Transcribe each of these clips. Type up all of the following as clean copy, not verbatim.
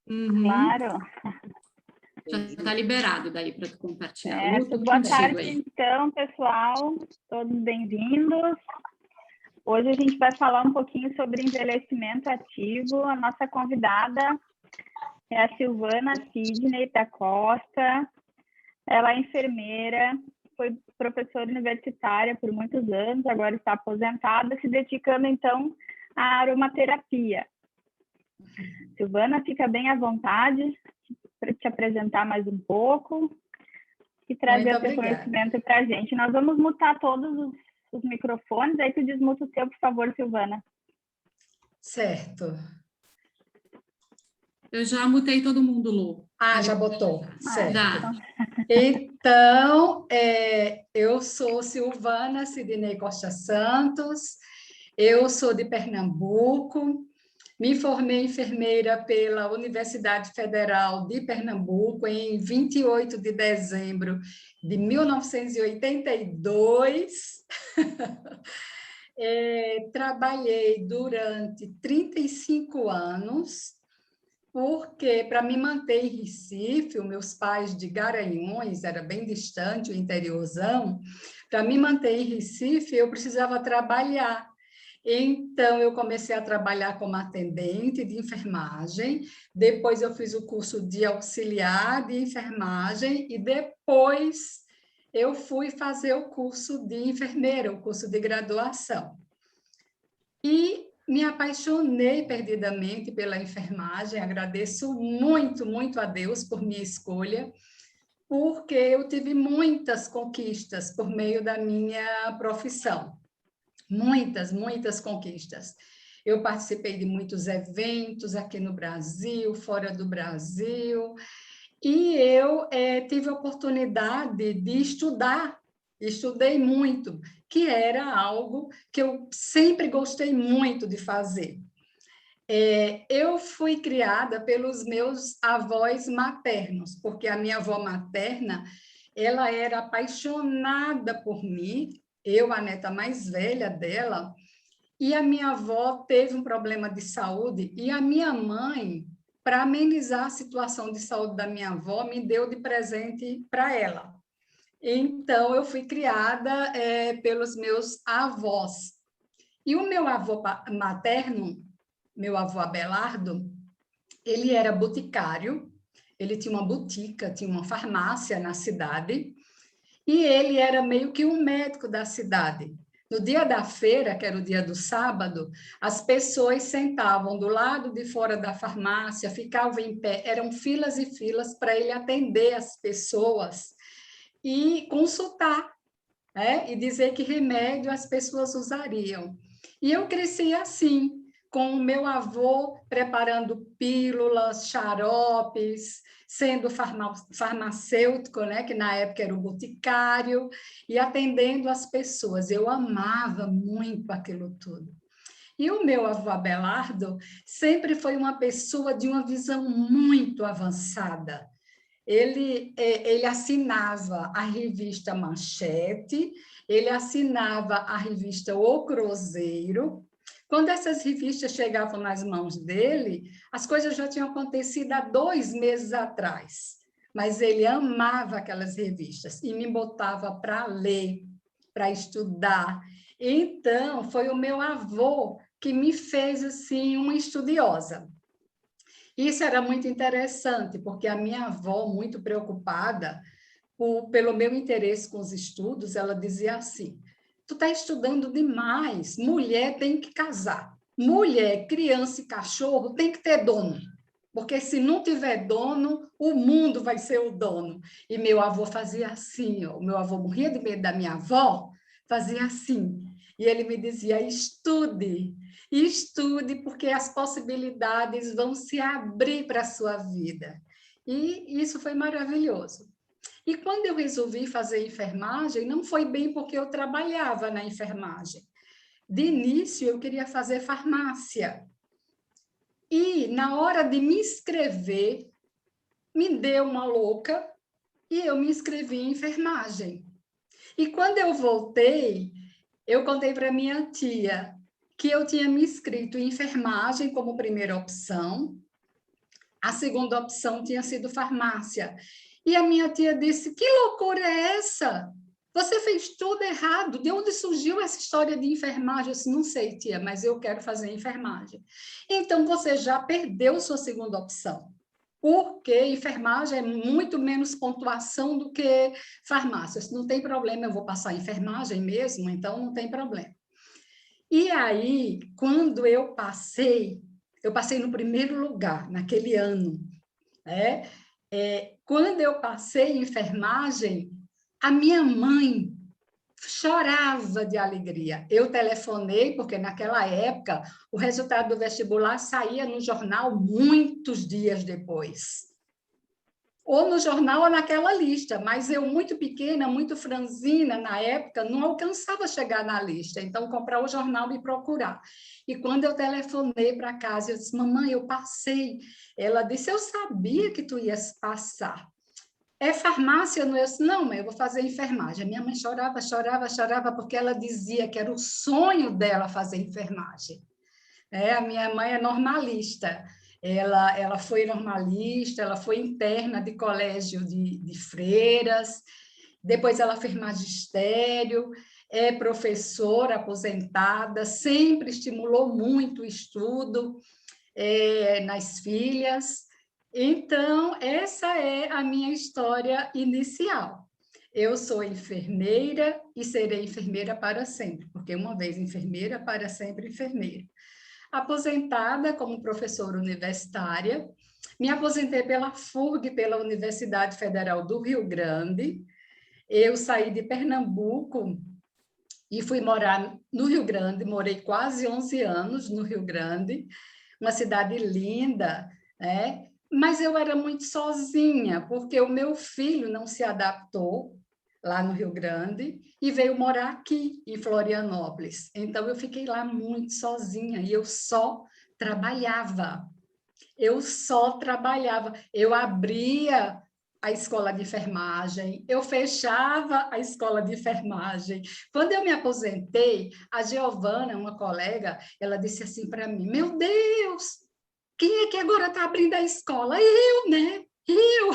Uhum. Claro. Já está liberado daí para tu compartilhar. Boa tarde, aí. Então, pessoal. Todos bem-vindos. Hoje a gente vai falar um pouquinho sobre envelhecimento ativo. A nossa convidada é a Silvana Sidney da Costa. Ela é enfermeira, foi professora universitária por muitos anos, agora está aposentada, se dedicando, então, à aromaterapia. Silvana, fica bem à vontade para te apresentar mais um pouco e trazer o seu conhecimento para a gente. Nós vamos mutar todos os microfones, aí tu desmuta o seu, por favor, Silvana. Certo. Eu já mutei todo mundo, Lu. Já botou, certo. Dá. Então, eu sou Silvana Sidney Costa Santos, eu sou de Pernambuco, me formei enfermeira pela Universidade Federal de Pernambuco em 28 de dezembro de 1982. Trabalhei durante 35 anos, porque para me manter em Recife, os meus pais de Garanhuns, era bem distante, o interiorzão, para me manter em Recife, eu precisava trabalhar. Então, eu comecei a trabalhar como atendente de enfermagem, depois eu fiz o curso de auxiliar de enfermagem e depois eu fui fazer o curso de enfermeira, o curso de graduação. E me apaixonei perdidamente pela enfermagem, agradeço muito, muito a Deus por minha escolha, porque eu tive muitas conquistas por meio da minha profissão. Muitas, muitas conquistas. Eu participei de muitos eventos aqui no Brasil, fora do Brasil, e eu tive a oportunidade de estudar, estudei muito, que era algo que eu sempre gostei muito de fazer. Eu fui criada pelos meus avós maternos, porque a minha avó materna, ela era apaixonada por mim, eu, a neta mais velha dela, e a minha avó teve um problema de saúde, e a minha mãe, para amenizar a situação de saúde da minha avó, me deu de presente para ela. Então, eu fui criada pelos meus avós. E o meu avô materno, meu avô Abelardo, ele era boticário, ele tinha uma botica, tinha uma farmácia na cidade, e ele era meio que um médico da cidade. No dia da feira, que era o dia do sábado, as pessoas sentavam do lado de fora da farmácia, ficavam em pé, eram filas e filas para ele atender as pessoas e consultar, e dizer que remédio as pessoas usariam. E eu cresci assim, com o meu avô preparando pílulas, xaropes, sendo farmacêutico, que na época era o boticário, e atendendo as pessoas. Eu amava muito aquilo tudo. E o meu avô Abelardo sempre foi uma pessoa de uma visão muito avançada. Ele assinava a revista Manchete, ele assinava a revista O Cruzeiro. Quando essas revistas chegavam nas mãos dele, as coisas já tinham acontecido há 2 meses atrás, mas ele amava aquelas revistas e me botava para ler, para estudar. Então, foi o meu avô que me fez assim uma estudiosa. Isso era muito interessante, porque a minha avó, muito preocupada pelo meu interesse com os estudos, ela dizia assim: tu está estudando demais, mulher tem que casar. Mulher, criança e cachorro tem que ter dono, porque se não tiver dono, o mundo vai ser o dono. E meu avô fazia assim, o meu avô morria de medo da minha avó, fazia assim. E ele me dizia: estude, estude, porque as possibilidades vão se abrir para a sua vida. E isso foi maravilhoso. E quando eu resolvi fazer enfermagem, não foi bem porque eu trabalhava na enfermagem. De início, eu queria fazer farmácia. E, na hora de me inscrever, me deu uma louca e eu me inscrevi em enfermagem. E quando eu voltei, eu contei para minha tia que eu tinha me inscrito em enfermagem como primeira opção, A segunda opção tinha sido farmácia. E a minha tia disse, que loucura é essa? Você fez tudo errado. De onde surgiu essa história de enfermagem? Eu disse, não sei, tia, mas eu quero fazer enfermagem. Então, você já perdeu sua segunda opção. Porque enfermagem é muito menos pontuação do que farmácia. Isso não tem problema, eu vou passar enfermagem mesmo, então não tem problema. E aí, quando eu passei no primeiro lugar, naquele ano, né? Quando eu passei em enfermagem, a minha mãe chorava de alegria. Eu telefonei, porque naquela época o resultado do vestibular saía no jornal muitos dias depois. Ou no jornal ou naquela lista, mas eu, muito pequena, muito franzina na época, não alcançava chegar na lista, então comprar o jornal e procurar. E quando eu telefonei para casa, eu disse, mamãe, eu passei. Ela disse, eu sabia que tu ias passar. É farmácia? Não? Eu disse, não, mãe, eu vou fazer enfermagem. A minha mãe chorava, chorava, chorava, porque ela dizia que era o sonho dela fazer enfermagem. A minha mãe é normalista. Ela foi normalista, ela foi interna de colégio de freiras, depois ela fez magistério, é professora aposentada, sempre estimulou muito o estudo nas filhas. Então, essa é a minha história inicial. Eu sou enfermeira e serei enfermeira para sempre, porque uma vez enfermeira, para sempre enfermeira. Aposentada como professora universitária, me aposentei pela FURG, pela Universidade Federal do Rio Grande. Eu saí de Pernambuco e fui morar no Rio Grande, morei quase 11 anos no Rio Grande, uma cidade linda, né? Mas eu era muito sozinha, porque o meu filho não se adaptou lá no Rio Grande e veio morar aqui em Florianópolis. Então, eu fiquei lá muito sozinha e eu só trabalhava. Eu abria a escola de enfermagem, eu fechava a escola de enfermagem. Quando eu me aposentei, a Giovana, uma colega, ela disse assim para mim, meu Deus, quem é que agora está abrindo a escola? Eu, né? Eu!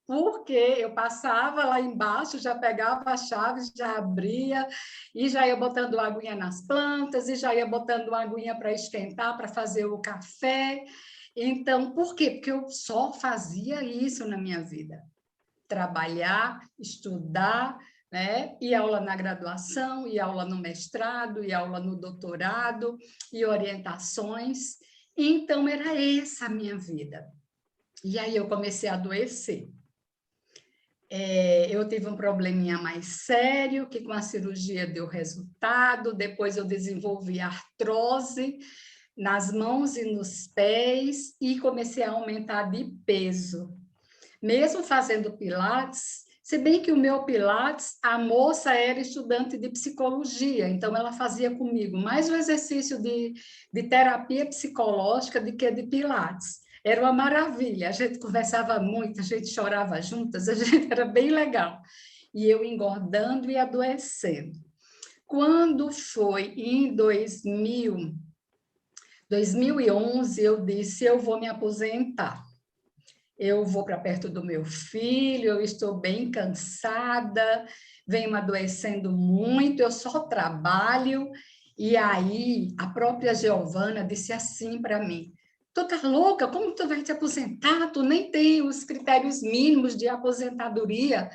Porque eu passava lá embaixo, já pegava a chave, já abria, e já ia botando aguinha nas plantas, e já ia botando aguinha para esquentar, para fazer o café. Então, por quê? Porque eu só fazia isso na minha vida. Trabalhar, estudar, né? E aula na graduação, e aula no mestrado, e aula no doutorado, e orientações. Então, era essa a minha vida. E aí eu comecei a adoecer. Eu tive um probleminha mais sério, que com a cirurgia deu resultado, depois eu desenvolvi artrose nas mãos e nos pés e comecei a aumentar de peso. Mesmo fazendo pilates, se bem que o meu pilates, a moça era estudante de psicologia, então ela fazia comigo mais um exercício de terapia psicológica do que de pilates. Era uma maravilha, a gente conversava muito, a gente chorava juntas, a gente era bem legal. E eu engordando e adoecendo. Quando foi em 2011, eu disse, eu vou me aposentar. Eu vou para perto do meu filho, eu estou bem cansada, venho adoecendo muito, eu só trabalho. E aí, a própria Giovana disse assim para mim, tu tá louca? Como tu vai te aposentar? Tu nem tem os critérios mínimos de aposentadoria.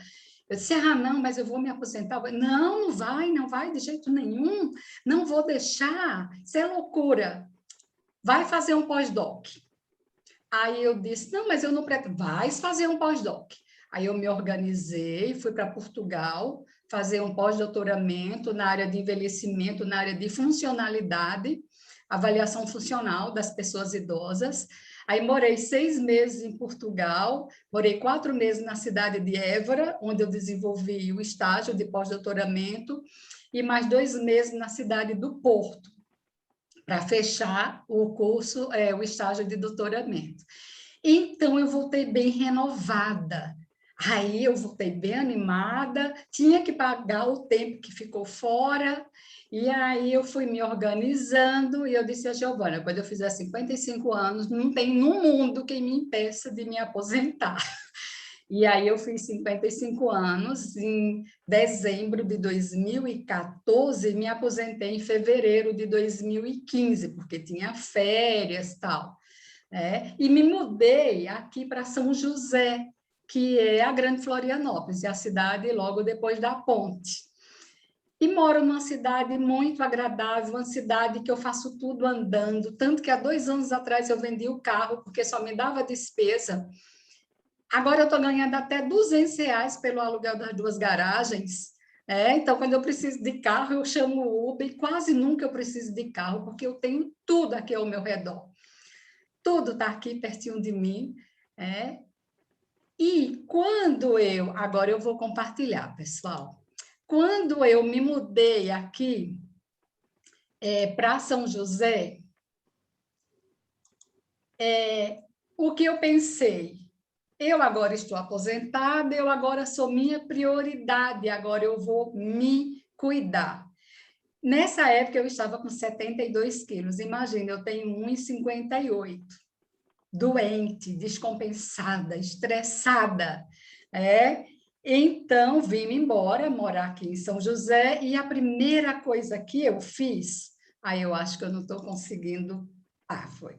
Eu disse, não, mas eu vou me aposentar. Não, não vai de jeito nenhum. Não vou deixar. Isso é loucura. Vai fazer um pós-doc. Aí eu disse, não, mas eu não pretendo. Vai fazer um pós-doc. Aí eu me organizei, fui para Portugal fazer um pós-doutoramento na área de envelhecimento, na área de funcionalidade, avaliação funcional das pessoas idosas. Aí morei 6 meses em Portugal, morei 4 meses na cidade de Évora, onde eu desenvolvi o estágio de pós-doutoramento, e mais 2 meses na cidade do Porto, para fechar o curso, o estágio de doutoramento. Então, eu voltei bem renovada. Aí eu voltei bem animada, tinha que pagar o tempo que ficou fora, e aí eu fui me organizando, e eu disse a Giovana, quando eu fizer 55 anos, não tem no mundo quem me impeça de me aposentar. E aí eu fiz 55 anos, em dezembro de 2014, me aposentei em fevereiro de 2015, porque tinha férias e tal. E me mudei aqui para São José, que é a Grande Florianópolis, é a cidade logo depois da ponte. E moro numa cidade muito agradável, uma cidade que eu faço tudo andando, tanto que há 2 anos atrás eu vendi o carro, porque só me dava despesa. Agora eu estou ganhando até R$ 200 pelo aluguel das 2 garagens. Então, quando eu preciso de carro, eu chamo o Uber, e quase nunca eu preciso de carro, porque eu tenho tudo aqui ao meu redor. Tudo está aqui pertinho de mim. E quando agora eu vou compartilhar, pessoal. Quando eu me mudei aqui para São José, o que eu pensei? Eu agora estou aposentada, eu agora sou minha prioridade, agora eu vou me cuidar. Nessa época eu estava com 72 quilos, imagina, eu tenho 1,58, doente, descompensada, estressada, Então, vim embora, morar aqui em São José, e a primeira coisa que eu fiz, aí eu acho que eu não estou conseguindo, foi.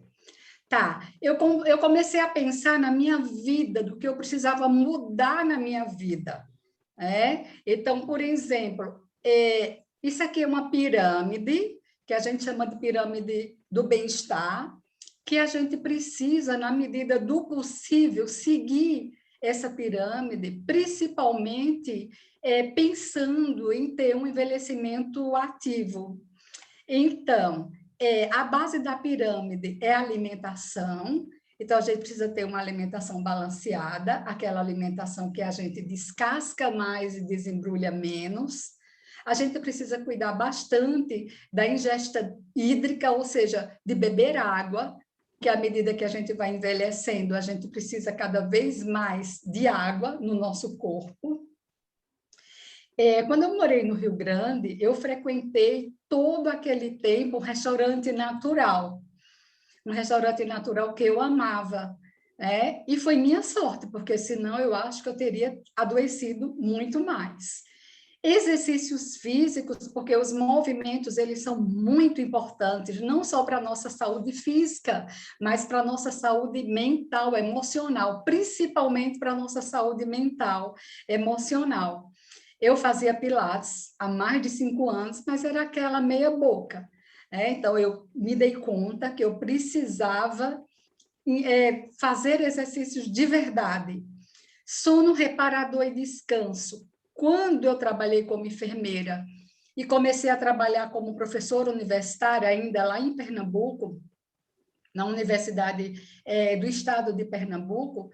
Tá, eu comecei a pensar na minha vida, do que eu precisava mudar na minha vida. Então, por exemplo, isso aqui é uma pirâmide, que a gente chama de pirâmide do bem-estar, que a gente precisa, na medida do possível, seguir essa pirâmide, principalmente pensando em ter um envelhecimento ativo. Então, a base da pirâmide é a alimentação, então a gente precisa ter uma alimentação balanceada, aquela alimentação que a gente descasca mais e desembrulha menos. A gente precisa cuidar bastante da ingesta hídrica, ou seja, de beber água, que à medida que a gente vai envelhecendo, a gente precisa cada vez mais de água no nosso corpo. Quando eu morei no Rio Grande, eu frequentei todo aquele tempo um restaurante natural que eu amava, e foi minha sorte, porque senão eu acho que eu teria adoecido muito mais. Exercícios físicos, porque os movimentos eles são muito importantes, não só para a nossa saúde física, mas para a nossa saúde mental, emocional, principalmente para a nossa saúde mental, emocional. Eu fazia pilates há mais de 5 anos, mas era aquela meia boca. Então, eu me dei conta que eu precisava fazer exercícios de verdade. Sono reparador e descanso. Quando eu trabalhei como enfermeira e comecei a trabalhar como professora universitária, ainda lá em Pernambuco, na Universidade do Estado de Pernambuco,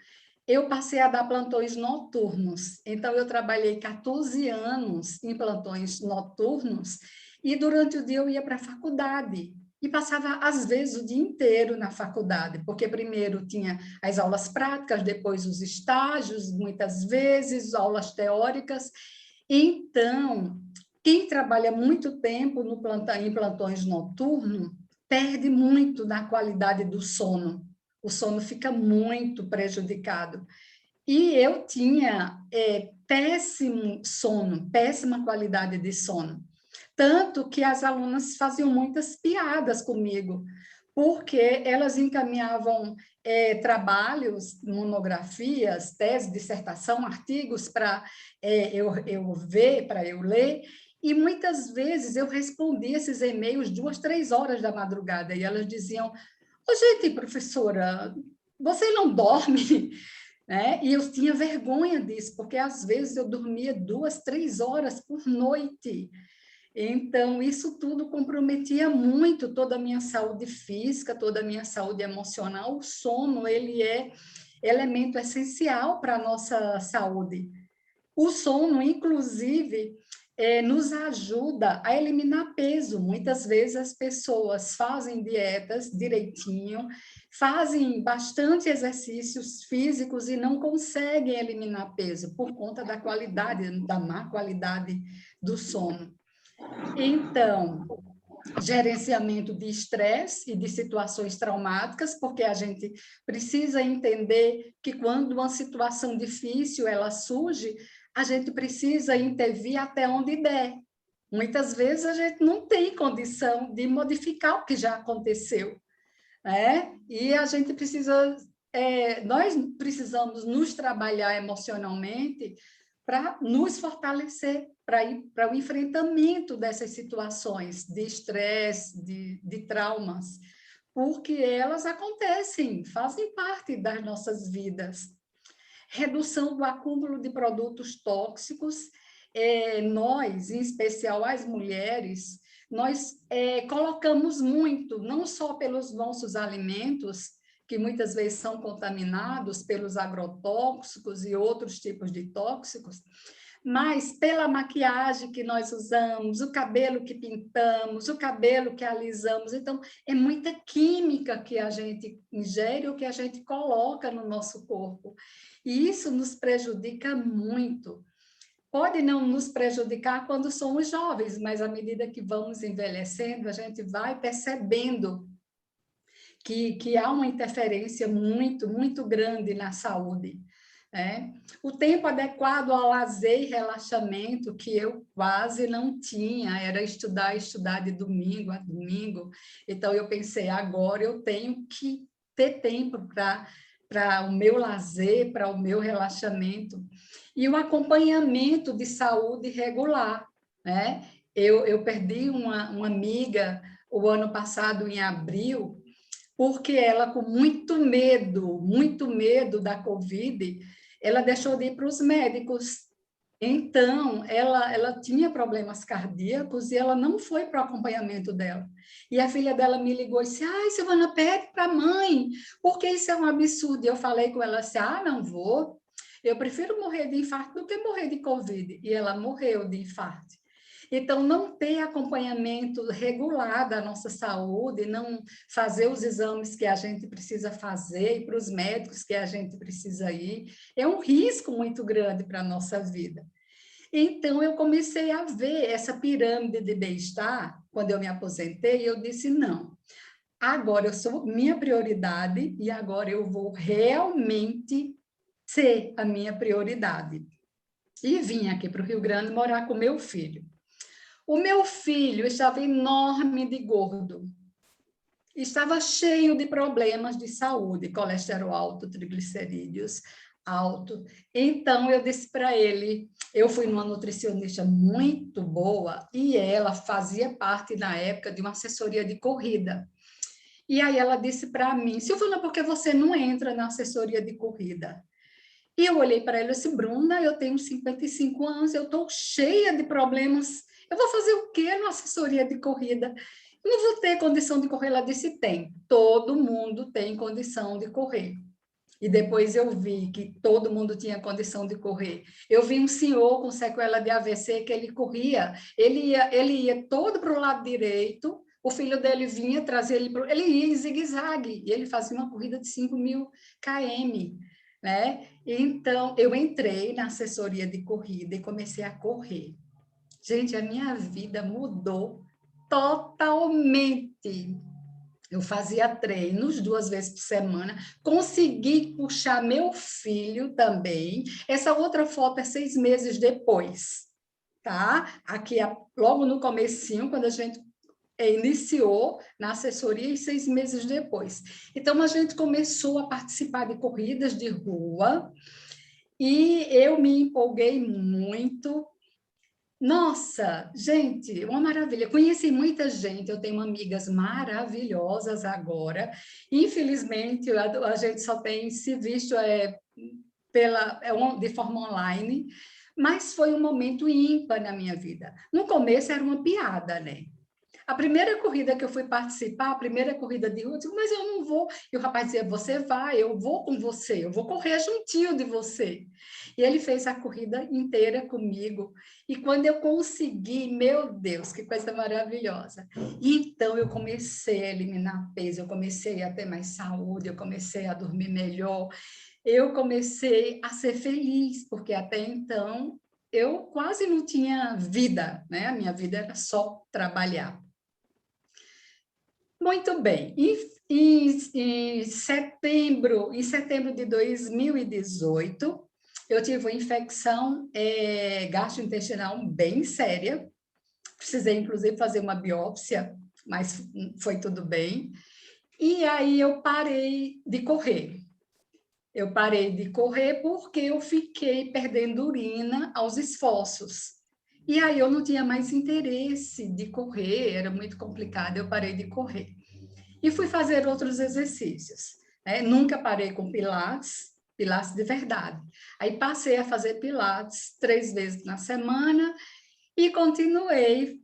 eu passei a dar plantões noturnos. Então, eu trabalhei 14 anos em plantões noturnos e durante o dia eu ia para a faculdade e passava, às vezes, o dia inteiro na faculdade, porque primeiro tinha as aulas práticas, depois os estágios, muitas vezes, aulas teóricas. Então, quem trabalha muito tempo em plantões noturnos perde muito na qualidade do sono. O sono fica muito prejudicado. E eu tinha péssimo sono, péssima qualidade de sono. Tanto que as alunas faziam muitas piadas comigo, porque elas encaminhavam trabalhos, monografias, tese, dissertação, artigos para eu ver, para eu ler, e muitas vezes eu respondia esses e-mails 2, 3 horas da madrugada, e elas diziam: gente, professora, você não dorme? E eu tinha vergonha disso, porque às vezes eu dormia 2, 3 horas por noite. Então, isso tudo comprometia muito toda a minha saúde física, toda a minha saúde emocional. O sono, ele é elemento essencial para a nossa saúde. O sono, inclusive, nos ajuda a eliminar peso. Muitas vezes as pessoas fazem dietas direitinho, fazem bastante exercícios físicos e não conseguem eliminar peso por conta da qualidade, da má qualidade do sono. Então, gerenciamento de estresse e de situações traumáticas, porque a gente precisa entender que quando uma situação difícil ela surge, a gente precisa intervir até onde der. Muitas vezes a gente não tem condição de modificar o que já aconteceu, né? E a gente precisa, nós precisamos nos trabalhar emocionalmente para nos fortalecer, para ir para o enfrentamento dessas situações de estresse, de traumas, porque elas acontecem, fazem parte das nossas vidas. Redução do acúmulo de produtos tóxicos. Nós, em especial as mulheres, nós colocamos muito, não só pelos nossos alimentos, que muitas vezes são contaminados pelos agrotóxicos e outros tipos de tóxicos, mas pela maquiagem que nós usamos, o cabelo que pintamos, o cabelo que alisamos. Então, é muita química que a gente ingere ou que a gente coloca no nosso corpo. E isso nos prejudica muito. Pode não nos prejudicar quando somos jovens, mas à medida que vamos envelhecendo, a gente vai percebendo que há uma interferência muito, muito grande na saúde. O tempo adequado ao lazer e relaxamento, que eu quase não tinha, era estudar de domingo a domingo. Então, eu pensei, agora eu tenho que ter tempo para o meu lazer, para o meu relaxamento. E o acompanhamento de saúde regular. Eu perdi uma amiga o ano passado, em abril, porque ela, com muito medo da Covid, ela deixou de ir para os médicos. Então, ela tinha problemas cardíacos e ela não foi para o acompanhamento dela. E a filha dela me ligou e disse, ai, Silvana, pede para a mãe, porque isso é um absurdo. E eu falei com ela assim, não vou, eu prefiro morrer de infarto do que morrer de Covid. E ela morreu de infarto. Então, não ter acompanhamento regular da nossa saúde, não fazer os exames que a gente precisa fazer e para os médicos que a gente precisa ir, é um risco muito grande para a nossa vida. Então, eu comecei a ver essa pirâmide de bem-estar, quando eu me aposentei, eu disse, não, agora eu sou minha prioridade e agora eu vou realmente ser a minha prioridade. E vim aqui para o Rio Grande morar com meu filho. O meu filho estava enorme de gordo, estava cheio de problemas de saúde, colesterol alto, triglicerídeos alto. Então, eu disse para ele, eu fui numa nutricionista muito boa e ela fazia parte, na época, de uma assessoria de corrida. E aí ela disse para mim, Silvana, por que você não entra na assessoria de corrida? E eu olhei para ela e disse, Bruna, eu tenho 55 anos, eu estou cheia de problemas. Eu vou fazer o quê na assessoria de corrida? Eu não vou ter condição de correr. Ela disse, tem. Todo mundo tem condição de correr. E depois eu vi que todo mundo tinha condição de correr. Eu vi um senhor com sequela de AVC que ele corria, ele ia todo para o lado direito, o filho dele vinha trazer ele, ele ia em zigue-zague, e ele fazia uma corrida de 5.000 km. Então, eu entrei na assessoria de corrida e comecei a correr. Gente, a minha vida mudou totalmente. Eu fazia treinos 2 vezes por semana, consegui puxar meu filho também. Essa outra foto é 6 meses depois, tá? Aqui, logo no comecinho, quando a gente iniciou na assessoria e 6 meses depois. Então, a gente começou a participar de corridas de rua e eu me empolguei muito. Nossa, gente, uma maravilha. Conheci muita gente, eu tenho amigas maravilhosas agora. Infelizmente, a gente só tem se visto de forma online, mas foi um momento ímpar na minha vida. No começo era uma piada, né? A primeira corrida que eu fui participar, a primeira corrida de rua, eu digo, mas eu não vou. E o rapaz dizia, você vai, eu vou com você, eu vou correr juntinho de você. E ele fez a corrida inteira comigo. E quando eu consegui, meu Deus, que coisa maravilhosa. E então eu comecei a eliminar peso, eu comecei a ter mais saúde, eu comecei a dormir melhor, eu comecei a ser feliz, porque até então eu quase não tinha vida, né? A minha vida era só trabalhar. Muito bem. Em setembro de 2018, eu tive uma infecção gastrointestinal bem séria. Precisei, inclusive, fazer uma biópsia, mas foi tudo bem. E aí eu parei de correr. Eu parei de correr porque eu fiquei perdendo urina aos esforços. E aí eu não tinha mais interesse de correr, era muito complicado, eu parei de correr. E fui fazer outros exercícios. Né? Nunca parei com pilates, pilates de verdade. Aí passei a fazer pilates 3 vezes na semana e continuei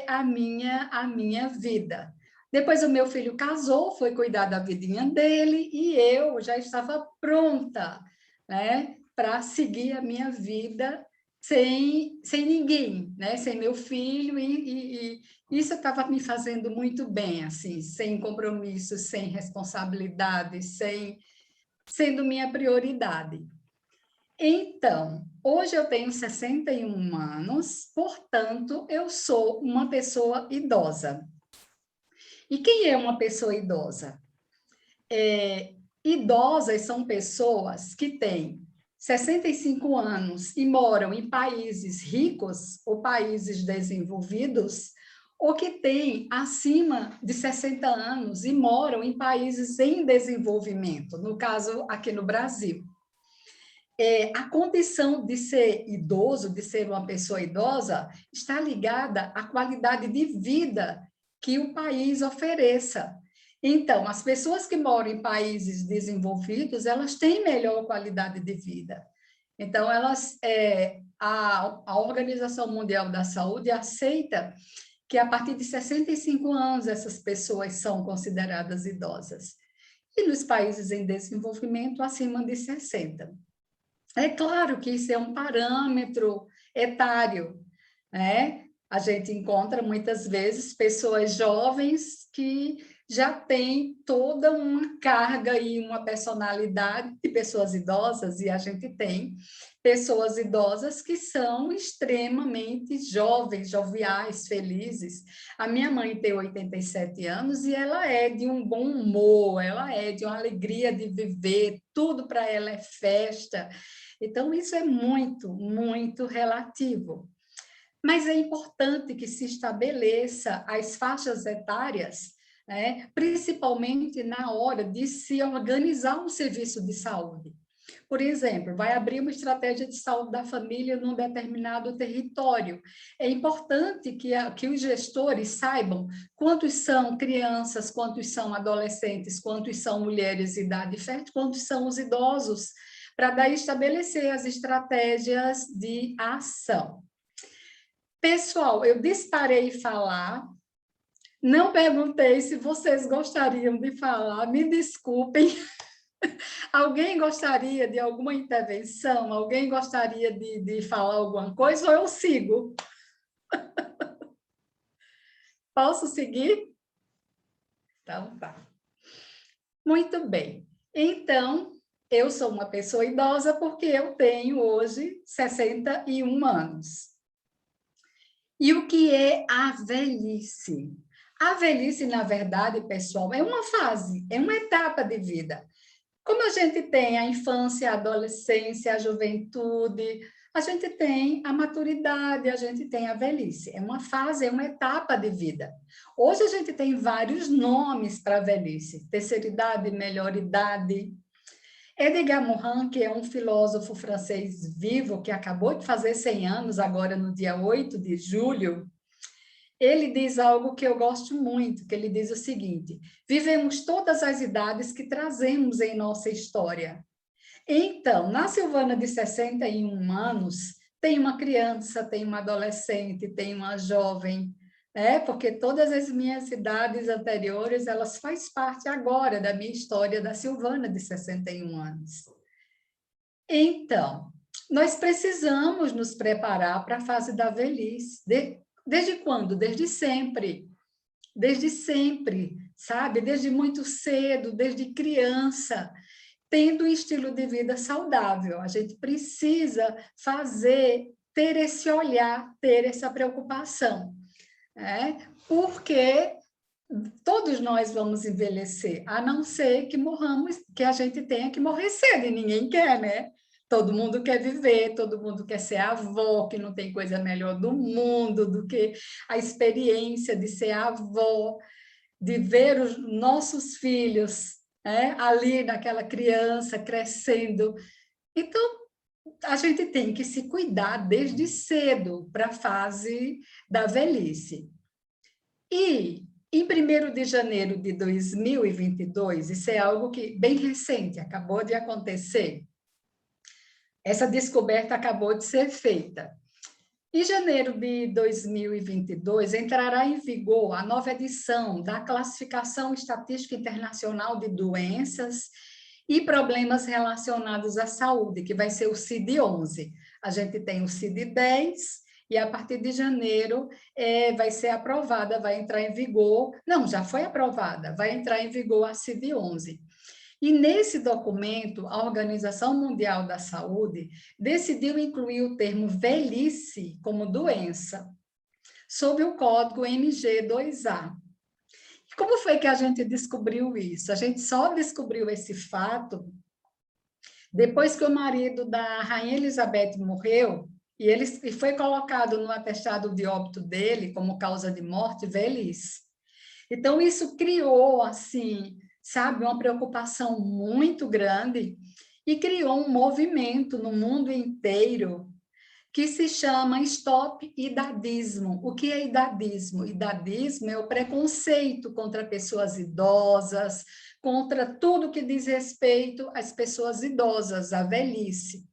a minha vida. Depois o meu filho casou, foi cuidar da vidinha dele e eu já estava pronta, né, para seguir a minha vida sem ninguém, né, sem meu filho e isso estava me fazendo muito bem, assim, sem compromisso, sem responsabilidade, sendo minha prioridade. Então, hoje eu tenho 61 anos, portanto, eu sou uma pessoa idosa. E quem é uma pessoa idosa? Idosas são pessoas que têm 65 anos e moram em países ricos ou países desenvolvidos, ou que têm acima de 60 anos e moram em países em desenvolvimento, no caso, aqui no Brasil. A condição de ser idoso, de ser uma pessoa idosa, está ligada à qualidade de vida que o país ofereça. Então, as pessoas que moram em países desenvolvidos, elas têm melhor qualidade de vida. Então, a Organização Mundial da Saúde aceita que a partir de 65 anos essas pessoas são consideradas idosas. E nos países em desenvolvimento, acima de 60. É claro que isso é um parâmetro etário, né? A gente encontra muitas vezes pessoas jovens que já têm toda uma carga e uma personalidade de pessoas idosas, e a gente tem pessoas idosas que são extremamente jovens, joviais, felizes. A minha mãe tem 87 anos e ela é de um bom humor, ela é de uma alegria de viver, tudo para ela é festa. Então, isso é muito, muito relativo. Mas é importante que se estabeleça as faixas etárias, né, principalmente na hora de se organizar um serviço de saúde. Por exemplo, vai abrir uma estratégia de saúde da família num determinado território. É importante que os gestores saibam quantos são crianças, quantos são adolescentes, quantos são mulheres de idade fértil, quantos são os idosos, para daí estabelecer as estratégias de ação. Pessoal, eu disparei falar, não perguntei se vocês gostariam de falar, me desculpem. Alguém gostaria de alguma intervenção? Alguém gostaria de falar alguma coisa ou eu sigo? Posso seguir? Então, tá. Muito bem. Então, eu sou uma pessoa idosa porque eu tenho hoje 61 anos. E o que é a velhice? A velhice, na verdade, pessoal, é uma fase, é uma etapa de vida. Como a gente tem a infância, a adolescência, a juventude, a gente tem a maturidade, a gente tem a velhice. É uma fase, é uma etapa de vida. Hoje a gente tem vários nomes para a velhice. Terceira idade, melhor idade. Edgar Morin, que é um filósofo francês vivo, que acabou de fazer 100 anos, agora no dia 8 de julho, ele diz algo que eu gosto muito, que ele diz o seguinte: vivemos todas as idades que trazemos em nossa história. Então, na Silvana de 61 anos, tem uma criança, tem uma adolescente, tem uma jovem, Porque todas as minhas idades anteriores, elas fazem parte agora da minha história da Silvana, de 61 anos. Então, nós precisamos nos preparar para a fase da velhice. Desde quando? Desde sempre. Desde sempre, sabe? Desde muito cedo, desde criança, tendo um estilo de vida saudável. A gente precisa ter esse olhar, ter essa preocupação. Porque todos nós vamos envelhecer, a não ser que morramos, que a gente tenha que morrer cedo, e ninguém quer, né? Todo mundo quer viver, todo mundo quer ser avó, que não tem coisa melhor do mundo do que a experiência de ser avó, de ver os nossos filhos, ali naquela criança crescendo. Então, a gente tem que se cuidar desde cedo para a fase da velhice. E, em 1º de janeiro de 2022, isso é algo que bem recente, acabou de acontecer, essa descoberta acabou de ser feita. Em janeiro de 2022, entrará em vigor a nova edição da Classificação Estatística Internacional de Doenças e Problemas Relacionados à Saúde, que vai ser o CID-11. A gente tem o CID-10, e a partir de janeiro vai ser aprovada, vai entrar em vigor, não, já foi aprovada, vai entrar em vigor a CID-11. E nesse documento, a Organização Mundial da Saúde decidiu incluir o termo velhice como doença, sob o código MG2A. E como foi que a gente descobriu isso? A gente só descobriu esse fato depois que o marido da Rainha Elizabeth morreu, e foi colocado no atestado de óbito dele como causa de morte, velhice. Então, isso criou, assim, sabe, uma preocupação muito grande e criou um movimento no mundo inteiro que se chama Stop Idadismo. O que é idadismo? Idadismo é o preconceito contra pessoas idosas, contra tudo que diz respeito às pessoas idosas, à velhice.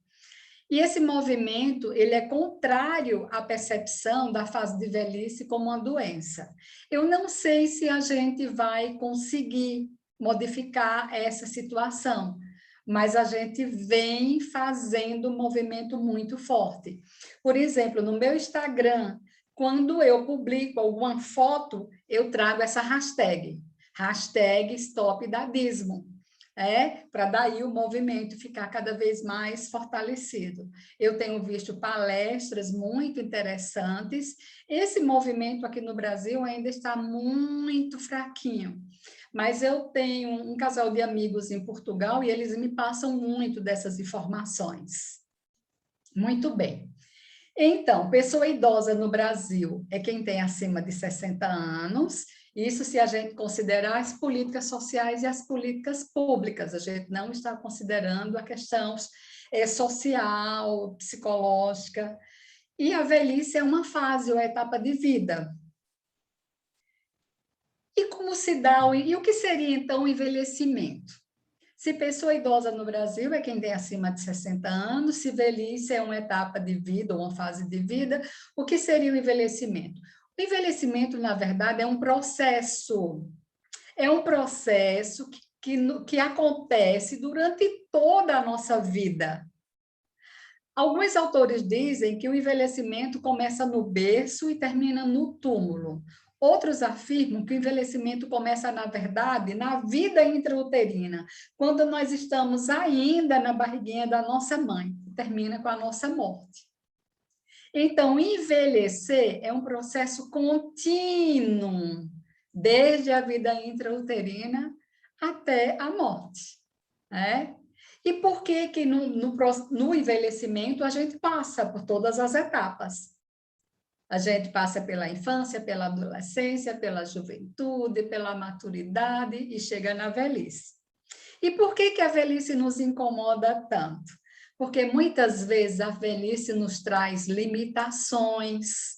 E esse movimento, ele é contrário à percepção da fase de velhice como uma doença. Eu não sei se a gente vai conseguir modificar essa situação, mas a gente vem fazendo um movimento muito forte. Por exemplo, no meu Instagram, quando eu publico alguma foto, eu trago essa hashtag #StopIdadismo. Para daí o movimento ficar cada vez mais fortalecido. Eu tenho visto palestras muito interessantes. Esse movimento aqui no Brasil ainda está muito fraquinho, mas eu tenho um casal de amigos em Portugal e eles me passam muito dessas informações. Muito bem. Então, pessoa idosa no Brasil é quem tem acima de 60 anos, isso se a gente considerar as políticas sociais e as políticas públicas, a gente não está considerando a questão social, psicológica. E a velhice é uma fase, ou etapa de vida. E como se dá, e o que seria então o envelhecimento? Se pessoa idosa no Brasil é quem tem acima de 60 anos, se velhice é uma etapa de vida, ou uma fase de vida, o que seria o envelhecimento? O envelhecimento, na verdade, é um processo que acontece durante toda a nossa vida. Alguns autores dizem que o envelhecimento começa no berço e termina no túmulo. Outros afirmam que o envelhecimento começa, na verdade, na vida intrauterina, quando nós estamos ainda na barriguinha da nossa mãe, e termina com a nossa morte. Então, envelhecer é um processo contínuo, desde a vida intrauterina até a morte. E por que no envelhecimento a gente passa por todas as etapas? A gente passa pela infância, pela adolescência, pela juventude, pela maturidade e chega na velhice. E por que a velhice nos incomoda tanto? Porque muitas vezes a velhice nos traz limitações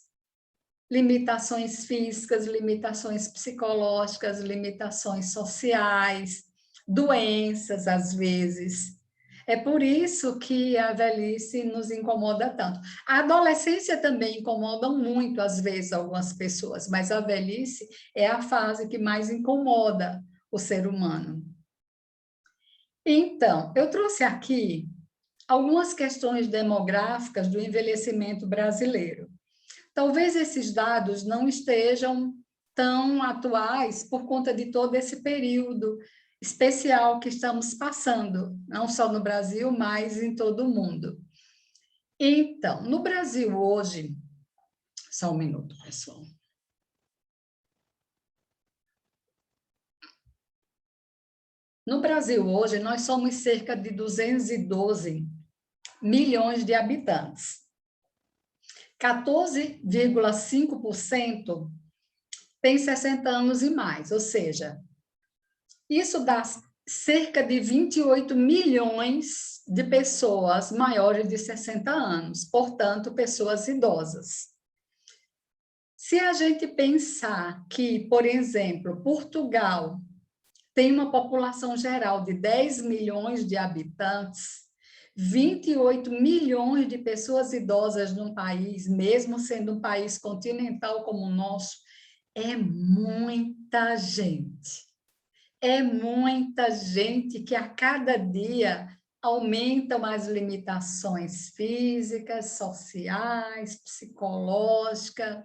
físicas, limitações psicológicas, limitações sociais, doenças, às vezes. É por isso que a velhice nos incomoda tanto. A adolescência também incomoda muito, às vezes, algumas pessoas, mas a velhice é a fase que mais incomoda o ser humano. Então, eu trouxe aqui algumas questões demográficas do envelhecimento brasileiro. Talvez esses dados não estejam tão atuais por conta de todo esse período especial que estamos passando, não só no Brasil, mas em todo o mundo. Então, no Brasil hoje, só um minuto, pessoal. No Brasil hoje, nós somos cerca de 212 milhões de habitantes. 14,5% tem 60 anos e mais, ou seja, isso dá cerca de 28 milhões de pessoas maiores de 60 anos, portanto, pessoas idosas. Se a gente pensar que, por exemplo, Portugal tem uma população geral de 10 milhões de habitantes, 28 milhões de pessoas idosas num país, mesmo sendo um país continental como o nosso, é muita gente. É muita gente que a cada dia aumentam as limitações físicas, sociais, psicológicas.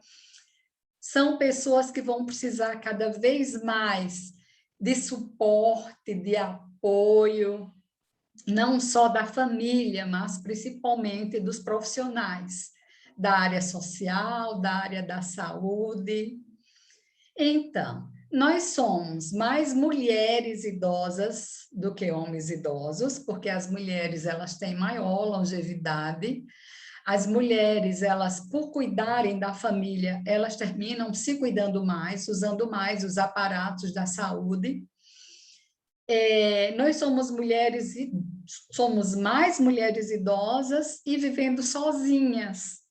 São pessoas que vão precisar cada vez mais de suporte, de apoio, não só da família, mas principalmente dos profissionais da área social, da área da saúde. Então, nós somos mais mulheres idosas do que homens idosos, porque as mulheres elas têm maior longevidade. As mulheres, elas, por cuidarem da família, elas terminam se cuidando mais, usando mais os aparatos da saúde. Nós somos mais mulheres idosas e vivendo sozinhas,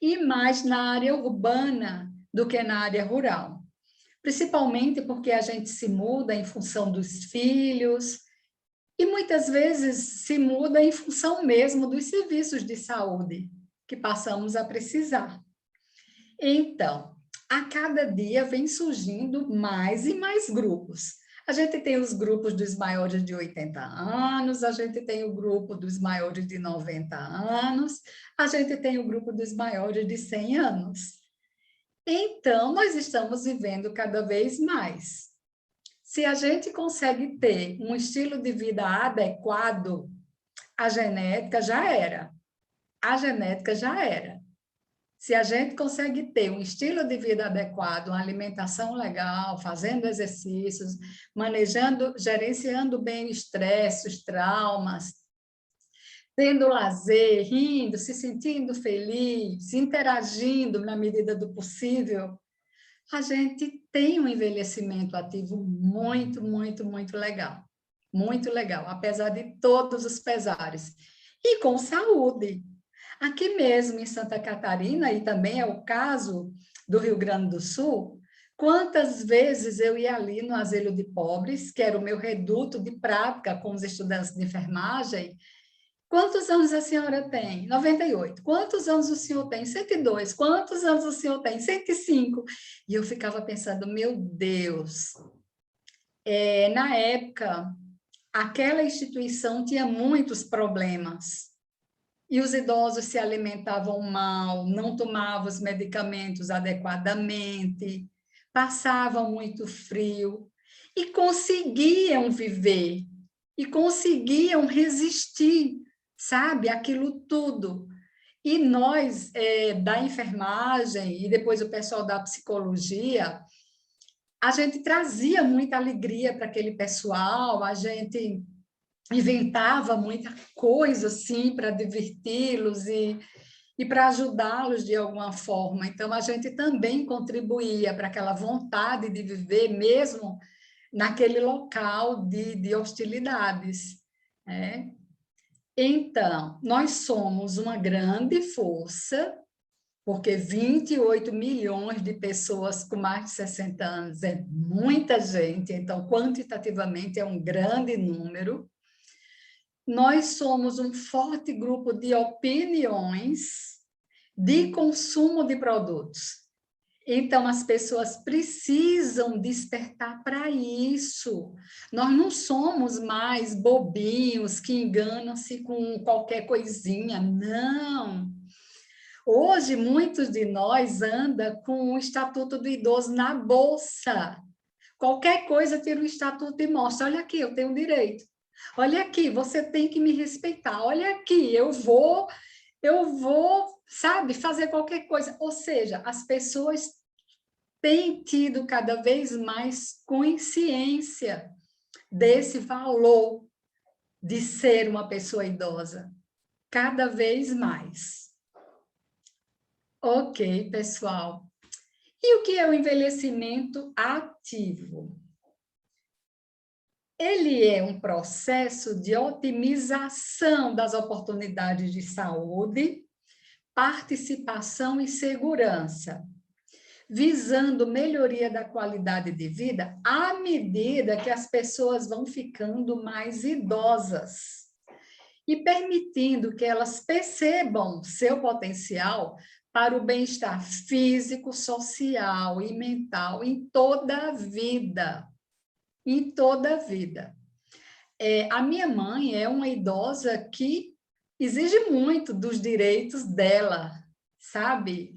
e mais na área urbana do que na área rural. Principalmente porque a gente se muda em função dos filhos, e muitas vezes se muda em função mesmo dos serviços de saúde que passamos a precisar. Então, a cada dia vem surgindo mais e mais grupos. A gente tem os grupos dos maiores de 80 anos, a gente tem o grupo dos maiores de 90 anos, a gente tem o grupo dos maiores de 100 anos. Então, nós estamos vivendo cada vez mais. Se a gente consegue ter um estilo de vida adequado, a genética já era. A genética já era. Se a gente consegue ter um estilo de vida adequado, uma alimentação legal, fazendo exercícios, gerenciando bem o estresse, os traumas, tendo lazer, rindo, se sentindo feliz, interagindo na medida do possível, a gente tem um envelhecimento ativo muito, muito, muito legal. Muito legal, apesar de todos os pesares. E com saúde. Aqui mesmo em Santa Catarina, e também é o caso do Rio Grande do Sul, quantas vezes eu ia ali no Asilo de Pobres, que era o meu reduto de prática com os estudantes de enfermagem. Quantos anos a senhora tem? 98. Quantos anos o senhor tem? 102. Quantos anos o senhor tem? 105. E eu ficava pensando, meu Deus, na época, aquela instituição tinha muitos problemas. E os idosos se alimentavam mal, não tomavam os medicamentos adequadamente, passavam muito frio e conseguiam viver, e conseguiam resistir, sabe, aquilo tudo. E nós, da enfermagem, e depois o pessoal da psicologia, a gente trazia muita alegria para aquele pessoal, a gente inventava muita coisa, assim, para diverti-los e para ajudá-los de alguma forma. Então, a gente também contribuía para aquela vontade de viver, mesmo naquele local de hostilidades, né? Então, nós somos uma grande força, porque 28 milhões de pessoas com mais de 60 anos é muita gente, então, quantitativamente, é um grande número. nós somos um forte grupo de opiniões de consumo de produtos. Então, as pessoas precisam despertar para isso. Nós não somos mais bobinhos que enganam-se com qualquer coisinha, não. Hoje, muitos de nós andam com o Estatuto do Idoso na bolsa. Qualquer coisa tira o Estatuto e mostra, olha aqui, eu tenho direito. Olha aqui, você tem que me respeitar. Olha aqui, eu vou, sabe, fazer qualquer coisa. Ou seja, as pessoas têm tido cada vez mais consciência desse valor de ser uma pessoa idosa. Cada vez mais. Ok, pessoal. E o que é o envelhecimento ativo? Ele é um processo de otimização das oportunidades de saúde, participação e segurança, visando melhoria da qualidade de vida à medida que as pessoas vão ficando mais idosas e permitindo que elas percebam seu potencial para o bem-estar físico, social e mental em toda a vida. Em toda a vida. A minha mãe é uma idosa que exige muito dos direitos dela, sabe?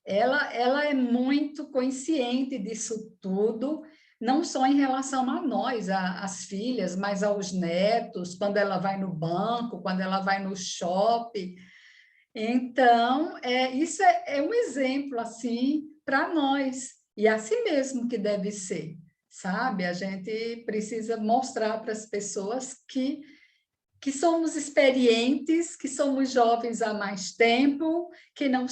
Ela é muito consciente disso tudo, não só em relação a nós, as filhas, mas aos netos, quando ela vai no banco, quando ela vai no shopping. Então, isso é um exemplo, assim, para nós, e é assim mesmo que deve ser. Sabe? A gente precisa mostrar para as pessoas que somos experientes, que somos jovens há mais tempo, que não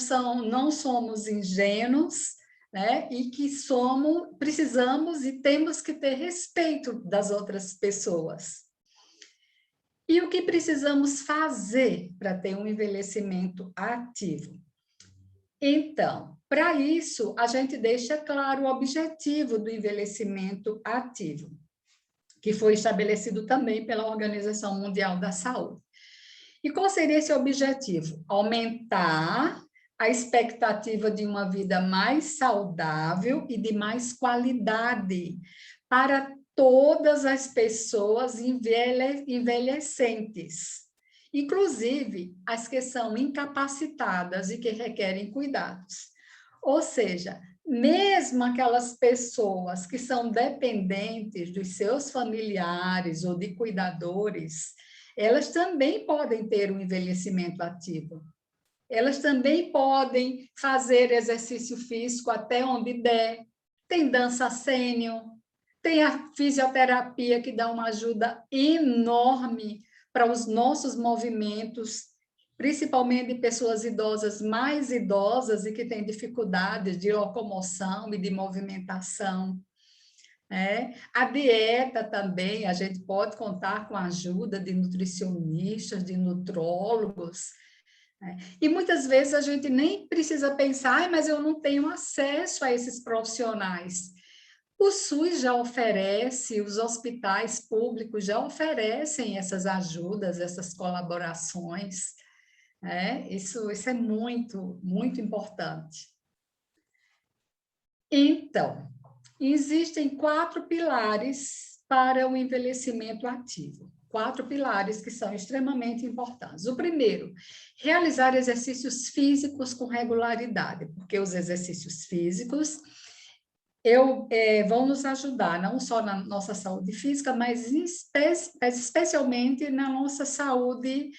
somos ingênuos, né? E que precisamos e temos que ter respeito das outras pessoas. E o que precisamos fazer para ter um envelhecimento ativo? Então, para isso, a gente deixa claro o objetivo do envelhecimento ativo, que foi estabelecido também pela Organização Mundial da Saúde. E qual seria esse objetivo? Aumentar a expectativa de uma vida mais saudável e de mais qualidade para todas as pessoas envelhecentes, inclusive as que são incapacitadas e que requerem cuidados. Ou seja, mesmo aquelas pessoas que são dependentes dos seus familiares ou de cuidadores, elas também podem ter um envelhecimento ativo. Elas também podem fazer exercício físico até onde der. Tem dança sênior, tem a fisioterapia que dá uma ajuda enorme para os nossos movimentos, principalmente de pessoas idosas, mais idosas e que têm dificuldades de locomoção e de movimentação. A dieta também, a gente pode contar com a ajuda de nutricionistas, de nutrólogos, e muitas vezes a gente nem precisa pensar, mas eu não tenho acesso a esses profissionais. O SUS já oferece, os hospitais públicos já oferecem essas ajudas, essas colaborações. Isso é muito, muito importante. Então, existem 4 pilares para o envelhecimento ativo. 4 pilares que são extremamente importantes. O primeiro, realizar exercícios físicos com regularidade, porque os exercícios físicos vão nos ajudar, não só na nossa saúde física, mas especialmente na nossa saúde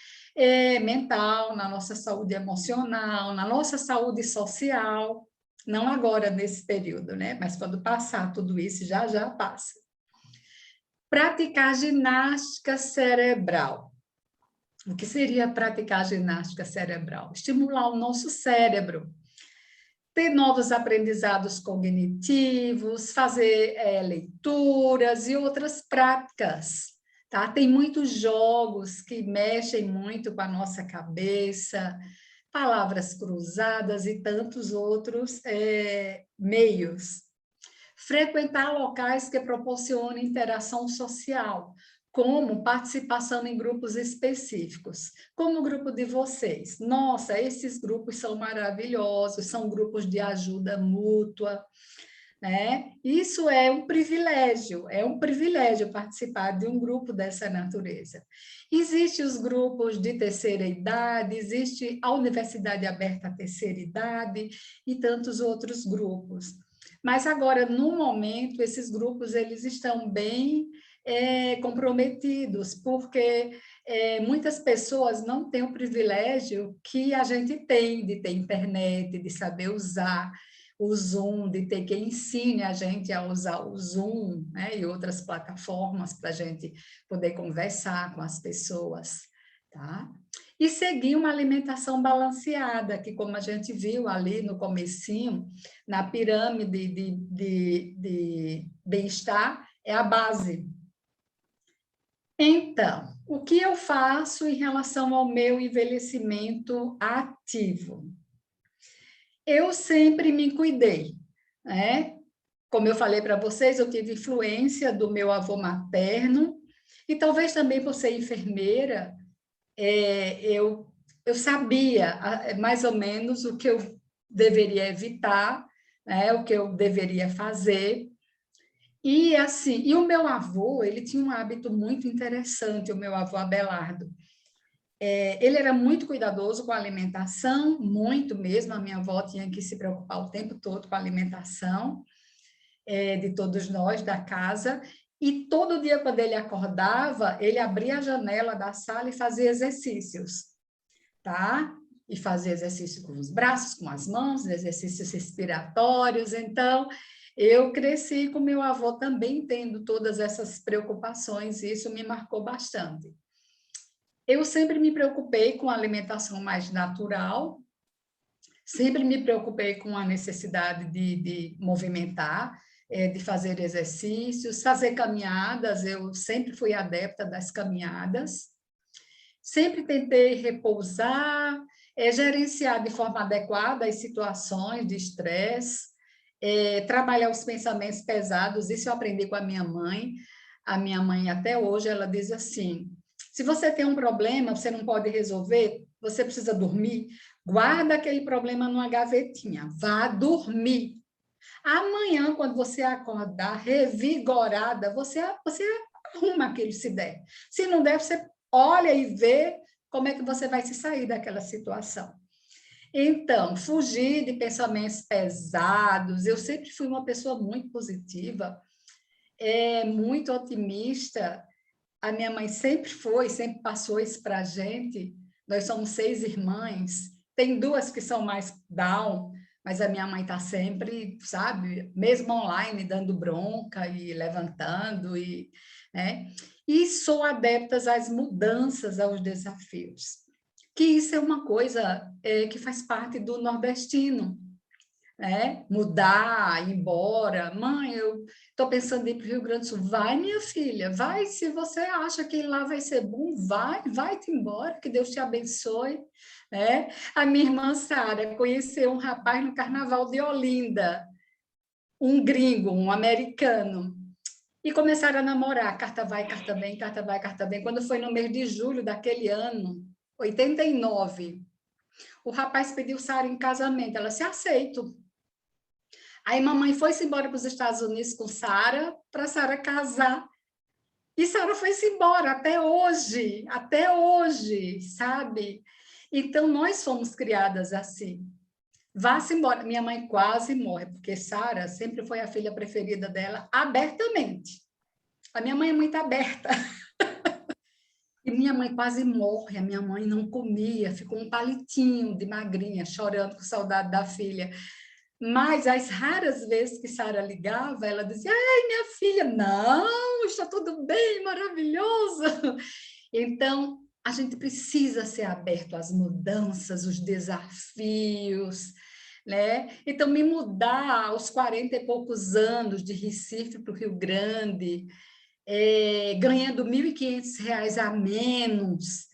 mental, na nossa saúde emocional, na nossa saúde social, não agora nesse período, né? Mas quando passar tudo isso, já passa. Praticar ginástica cerebral. O que seria praticar ginástica cerebral? Estimular o nosso cérebro, ter novos aprendizados cognitivos, fazer leituras e outras práticas. Tá? Tem muitos jogos que mexem muito com a nossa cabeça, palavras cruzadas e tantos outros meios. Frequentar locais que proporcionem interação social, como participação em grupos específicos, como o grupo de vocês. Nossa, esses grupos são maravilhosos, são grupos de ajuda mútua, né? Isso é um privilégio participar de um grupo dessa natureza. Existem os grupos de terceira idade, existe a Universidade Aberta à Terceira Idade e tantos outros grupos. Mas agora, no momento, esses grupos eles estão bem comprometidos, porque muitas pessoas não têm o privilégio que a gente tem de ter internet, de saber usar o Zoom, de ter quem ensine a gente a usar o Zoom, né, e outras plataformas para a gente poder conversar com as pessoas, tá? E seguir uma alimentação balanceada, que como a gente viu ali no comecinho, na pirâmide de bem-estar, é a base. Então, o que eu faço em relação ao meu envelhecimento ativo? Eu sempre me cuidei, né? Como eu falei para vocês, eu tive influência do meu avô materno, e talvez também por ser enfermeira, eu sabia mais ou menos o que eu deveria evitar, né? O que eu deveria fazer. E assim, e o meu avô, ele tinha um hábito muito interessante, o meu avô Abelardo. Ele era muito cuidadoso com a alimentação, muito mesmo. A minha avó tinha que se preocupar o tempo todo com a alimentação de todos nós da casa. E todo dia, quando ele acordava, ele abria a janela da sala e fazia exercícios, tá? E fazia exercício com os braços, com as mãos, exercícios respiratórios. Então, eu cresci com meu avô também tendo todas essas preocupações, e isso me marcou bastante. Eu sempre me preocupei com a alimentação mais natural, sempre me preocupei com a necessidade de movimentar, de fazer exercícios, fazer caminhadas. Eu sempre fui adepta das caminhadas, sempre tentei repousar, gerenciar de forma adequada as situações de estresse, trabalhar os pensamentos pesados. Isso eu aprendi com a minha mãe. A minha mãe, até hoje, ela diz assim: se você tem um problema, você não pode resolver, você precisa dormir, guarda aquele problema numa gavetinha, vá dormir. Amanhã, quando você acordar revigorada, você arruma aquilo se der. Se não der, você olha e vê como é que você vai se sair daquela situação. Então, fugir de pensamentos pesados. Eu sempre fui uma pessoa muito positiva, muito otimista. A minha mãe sempre foi, sempre passou isso para a gente. Nós somos 6 irmãs, tem 2 que são mais down, mas a minha mãe está sempre, sabe, mesmo online, dando bronca e levantando, né? E sou adepta às mudanças, aos desafios, que isso é uma coisa que faz parte do nordestino, né? Mudar, ir embora. Mãe, eu estou pensando em ir para o Rio Grande do Sul. Vai, minha filha, vai. Se você acha que lá vai ser bom, vai-te embora, que Deus te abençoe. Né? A minha irmã Sara conheceu um rapaz no Carnaval de Olinda, um gringo, um americano, e começaram a namorar. Carta vai, carta vem, carta vai, carta vem. Quando foi no mês de julho daquele ano, 89, o rapaz pediu Sara em casamento. Ela se aceito. Aí mamãe foi-se embora para os Estados Unidos com Sara, para Sara casar. E Sara foi-se embora até hoje, sabe? Então, nós fomos criadas assim. Vá-se embora. Minha mãe quase morre, porque Sara sempre foi a filha preferida dela, abertamente. A minha mãe é muito aberta. E minha mãe quase morre. A minha mãe não comia, ficou um palitinho de magrinha, chorando com saudade da filha. Mas as raras vezes que Sara ligava, ela dizia: ai, minha filha, não, está tudo bem, maravilhoso. Então, a gente precisa ser aberto às mudanças, os desafios, né? Então, me mudar aos 40 e poucos anos de Recife para o Rio Grande, ganhando R$ 1.500 a menos,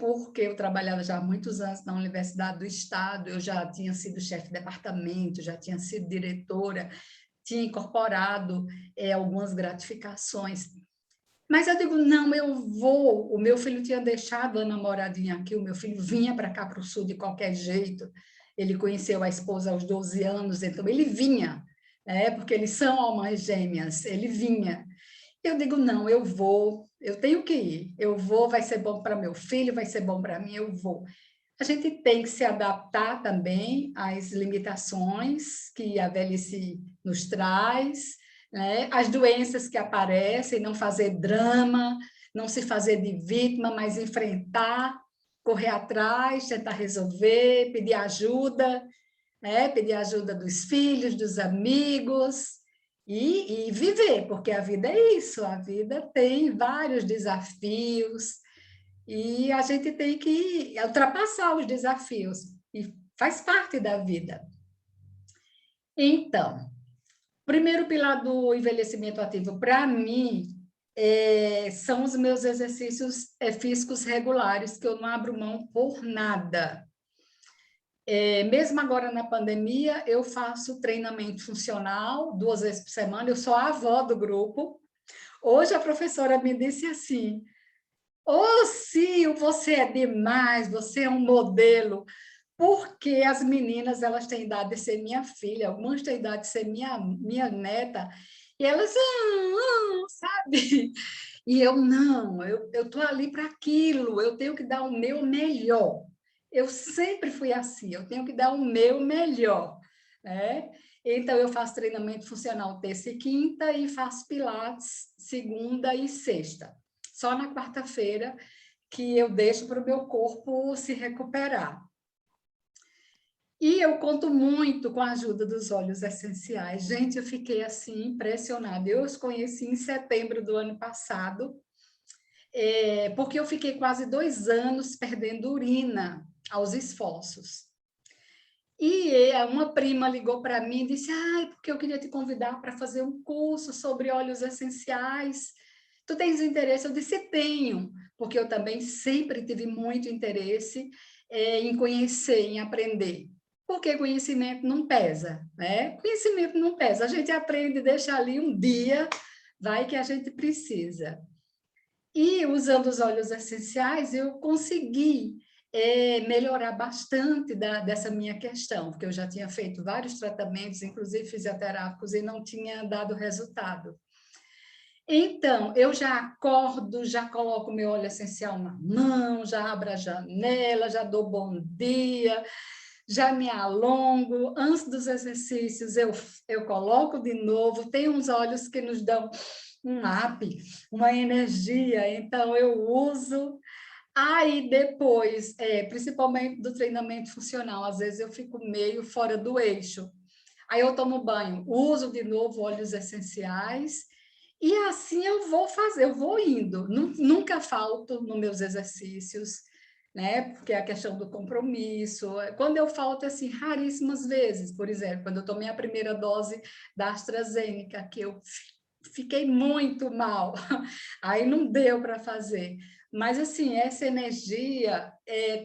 porque eu trabalhava já há muitos anos na Universidade do Estado, eu já tinha sido chefe de departamento, já tinha sido diretora, tinha incorporado algumas gratificações. Mas eu digo, não, eu vou. O meu filho tinha deixado a namoradinha aqui, o meu filho vinha para cá, para o sul, de qualquer jeito. Ele conheceu a esposa aos 12 anos, então ele vinha, né? Porque eles são almas gêmeas, ele vinha. Eu digo, não, eu vou, eu tenho que ir, eu vou, vai ser bom para meu filho, vai ser bom para mim, eu vou. A gente tem que se adaptar também às limitações que a velhice nos traz, né? As doenças que aparecem, não fazer drama, não se fazer de vítima, mas enfrentar, correr atrás, tentar resolver, pedir ajuda, né? Pedir ajuda dos filhos, dos amigos e viver, porque a vida é isso, a vida tem vários desafios, e a gente tem que ultrapassar os desafios, e faz parte da vida. Então, o primeiro pilar do envelhecimento ativo, para mim, são os meus exercícios físicos regulares, que eu não abro mão por nada. Mesmo agora na pandemia, eu faço treinamento funcional 2 vezes por semana, eu sou a avó do grupo. Hoje a professora me disse assim: ô, Sil, você é demais, você é um modelo, porque as meninas, elas têm idade de ser minha filha, algumas têm idade de ser minha neta, e elas, sabe? E eu, não, eu estou ali para aquilo, eu tenho que dar o meu melhor. Eu sempre fui assim, eu tenho que dar o meu melhor, né? Então, eu faço treinamento funcional terça e quinta e faço pilates segunda e sexta. Só na quarta-feira que eu deixo para o meu corpo se recuperar. E eu conto muito com a ajuda dos óleos essenciais. Gente, eu fiquei assim impressionada. Eu os conheci em setembro do ano passado, porque eu fiquei quase 2 anos perdendo urina aos esforços. E uma prima ligou para mim e disse: porque eu queria te convidar para fazer um curso sobre óleos essenciais. Tu tens interesse? Eu disse: tenho, porque eu também sempre tive muito interesse em conhecer, em aprender. Porque conhecimento não pesa, né? Conhecimento não pesa. A gente aprende, deixa ali um dia, vai que a gente precisa. E usando os óleos essenciais, eu consegui melhorar bastante dessa minha questão, porque eu já tinha feito vários tratamentos, inclusive fisioterápicos, e não tinha dado resultado. Então, eu já acordo, já coloco meu óleo essencial na mão, já abro a janela, já dou bom dia, já me alongo. Antes dos exercícios, eu coloco de novo. Tem uns óleos que nos dão um up, uma energia, então eu uso. Aí depois, principalmente do treinamento funcional, às vezes eu fico meio fora do eixo. Aí eu tomo banho, uso de novo óleos essenciais, e assim eu vou fazer, eu vou indo. Nunca falto nos meus exercícios, né? Porque é a questão do compromisso. Quando eu falto, assim, raríssimas vezes, por exemplo, quando eu tomei a primeira dose da AstraZeneca, que eu fiquei muito mal, aí não deu para fazer. Mas, assim, essa energia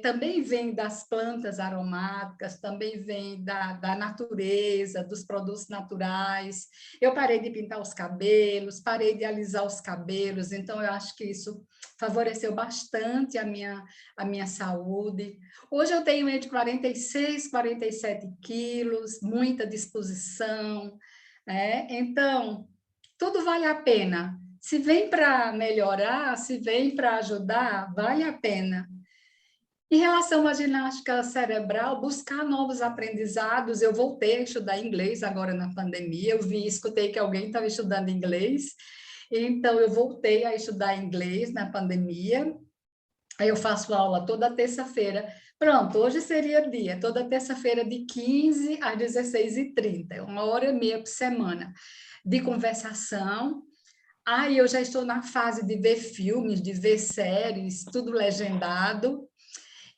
também vem das plantas aromáticas, também vem da natureza, dos produtos naturais. Eu parei de pintar os cabelos, parei de alisar os cabelos, então eu acho que isso favoreceu bastante a minha saúde. Hoje eu tenho entre 46 47 quilos, muita disposição, né? Então, tudo vale a pena. Se vem para melhorar, se vem para ajudar, vale a pena. Em relação à ginástica cerebral, buscar novos aprendizados. Eu voltei a estudar inglês agora na pandemia. Eu escutei que alguém estava estudando inglês, então eu voltei a estudar inglês na pandemia. Aí eu faço aula toda terça-feira. Pronto, hoje seria dia, toda terça-feira de 15 às 16h30, 1h30 por semana de conversação. Eu já estou na fase de ver filmes, de ver séries, tudo legendado.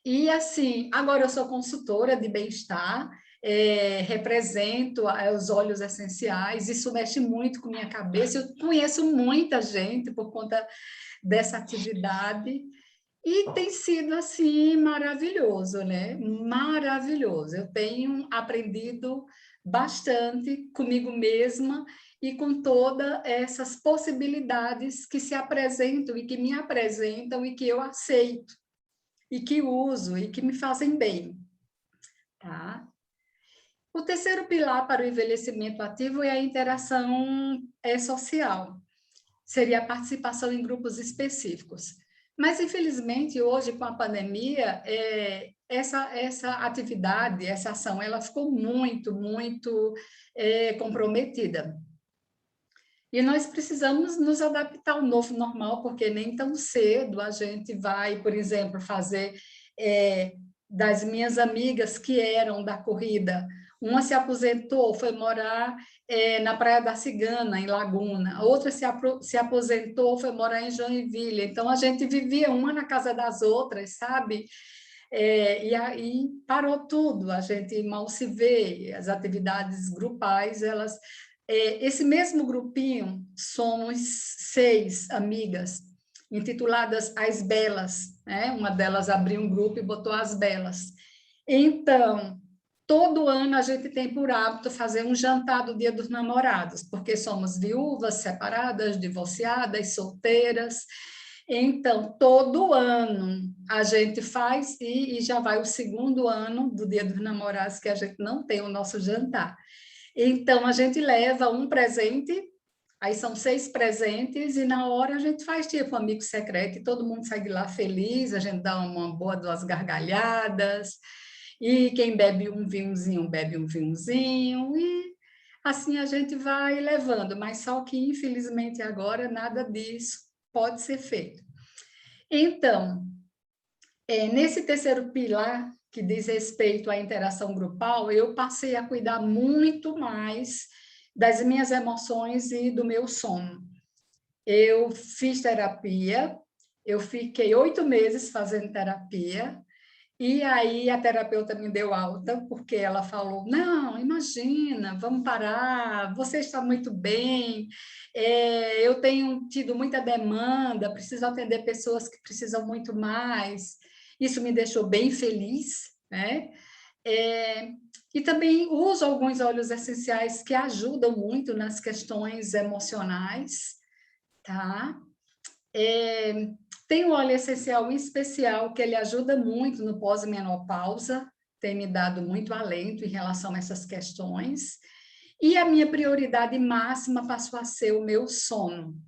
E, assim, agora eu sou consultora de bem-estar, represento os óleos essenciais, isso mexe muito com minha cabeça. Eu conheço muita gente por conta dessa atividade e tem sido, assim, maravilhoso, né? Maravilhoso. Eu tenho aprendido bastante comigo mesma e com todas essas possibilidades que se apresentam e que me apresentam e que eu aceito, e que uso, e que me fazem bem. Tá? O terceiro pilar para o envelhecimento ativo é a interação social. Seria a participação em grupos específicos. Mas, infelizmente, hoje, com a pandemia, essa atividade, essa ação, ela ficou muito comprometida. E nós precisamos nos adaptar ao novo normal, porque nem tão cedo a gente vai, por exemplo, fazer das minhas amigas que eram da corrida, uma se aposentou, foi morar na Praia da Cigana, em Laguna, a outra se aposentou, foi morar em Joinville. Então, a gente vivia uma na casa das outras, sabe? E aí parou tudo, a gente mal se vê, as atividades grupais, elas... esse mesmo grupinho, somos 6 amigas, intituladas As Belas, né? Uma delas abriu um grupo e botou As Belas. Então, todo ano a gente tem por hábito fazer um jantar do Dia dos Namorados, porque somos viúvas, separadas, divorciadas, solteiras. Então, todo ano a gente faz, e já vai o segundo ano do Dia dos Namorados que a gente não tem o nosso jantar. Então, a gente leva um presente, aí são 6 presentes, e na hora a gente faz tipo amigo secreto, e todo mundo sai de lá feliz, a gente dá uma boa 2 gargalhadas, e quem bebe um vinhozinho, e assim a gente vai levando, mas só que, infelizmente, agora nada disso pode ser feito. Então, nesse terceiro pilar, que diz respeito à interação grupal, eu passei a cuidar muito mais das minhas emoções e do meu sono. Eu fiz terapia, eu fiquei 8 meses fazendo terapia, e aí a terapeuta me deu alta, porque ela falou, não, imagina, vamos parar, você está muito bem, eu tenho tido muita demanda, preciso atender pessoas que precisam muito mais, isso me deixou bem feliz, né? E também uso alguns óleos essenciais que ajudam muito nas questões emocionais, tá? Tem um óleo essencial em especial que ele ajuda muito no pós-menopausa, tem me dado muito alento em relação a essas questões. E a minha prioridade máxima passou a ser o meu sono.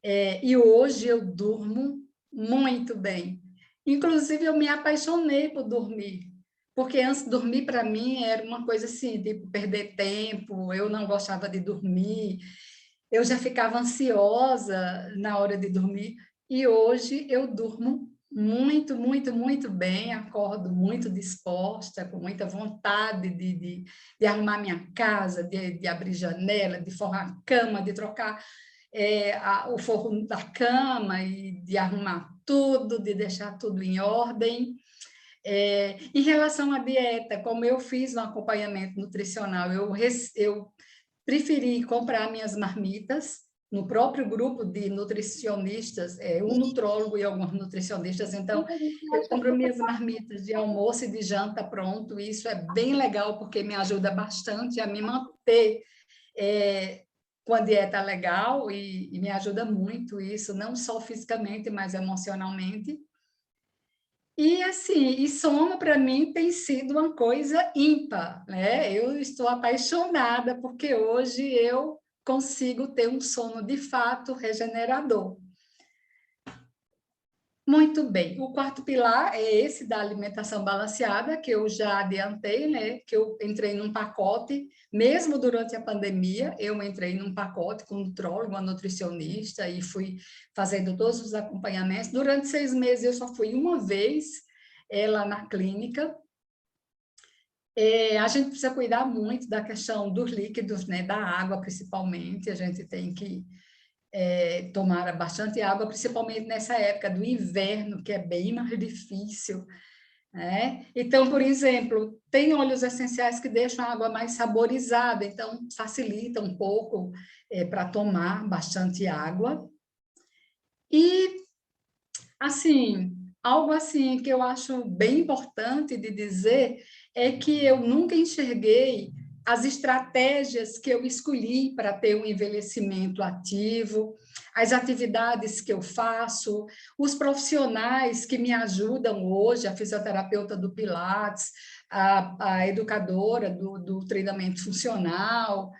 E hoje eu durmo muito bem. Inclusive, eu me apaixonei por dormir, porque antes dormir para mim era uma coisa assim, tipo perder tempo, eu não gostava de dormir, eu já ficava ansiosa na hora de dormir, e hoje eu durmo muito bem, acordo muito disposta, com muita vontade de arrumar minha casa, de abrir janela, de forrar a cama, de trocar o forro da cama e de arrumar tudo, de deixar tudo em ordem. Em relação à dieta, como eu fiz um acompanhamento nutricional, eu preferi comprar minhas marmitas no próprio grupo de nutricionistas, um nutrólogo e alguns nutricionistas, então eu compro minhas marmitas de almoço e de janta pronto, e isso é bem legal, porque me ajuda bastante a me manter com a dieta legal, e me ajuda muito isso, não só fisicamente, mas emocionalmente. E assim, e sono para mim tem sido uma coisa ímpar, né? Eu estou apaixonada porque hoje eu consigo ter um sono de fato regenerador. Muito bem, o quarto pilar é esse da alimentação balanceada, que eu já adiantei, né? Que eu entrei num pacote, mesmo durante a pandemia, eu entrei num pacote com um nutrólogo, uma nutricionista, e fui fazendo todos os acompanhamentos. Durante 6 meses eu só fui uma vez lá na clínica. A gente precisa cuidar muito da questão dos líquidos, né? Da água, principalmente, a gente tem que tomar bastante água, principalmente nessa época do inverno, que é bem mais difícil, né? Então, por exemplo, tem óleos essenciais que deixam a água mais saborizada, então facilita um pouco para tomar bastante água. E, assim, algo assim que eu acho bem importante de dizer é que eu nunca enxerguei as estratégias que eu escolhi para ter um envelhecimento ativo, as atividades que eu faço, os profissionais que me ajudam hoje, a fisioterapeuta do Pilates, a educadora do treinamento funcional,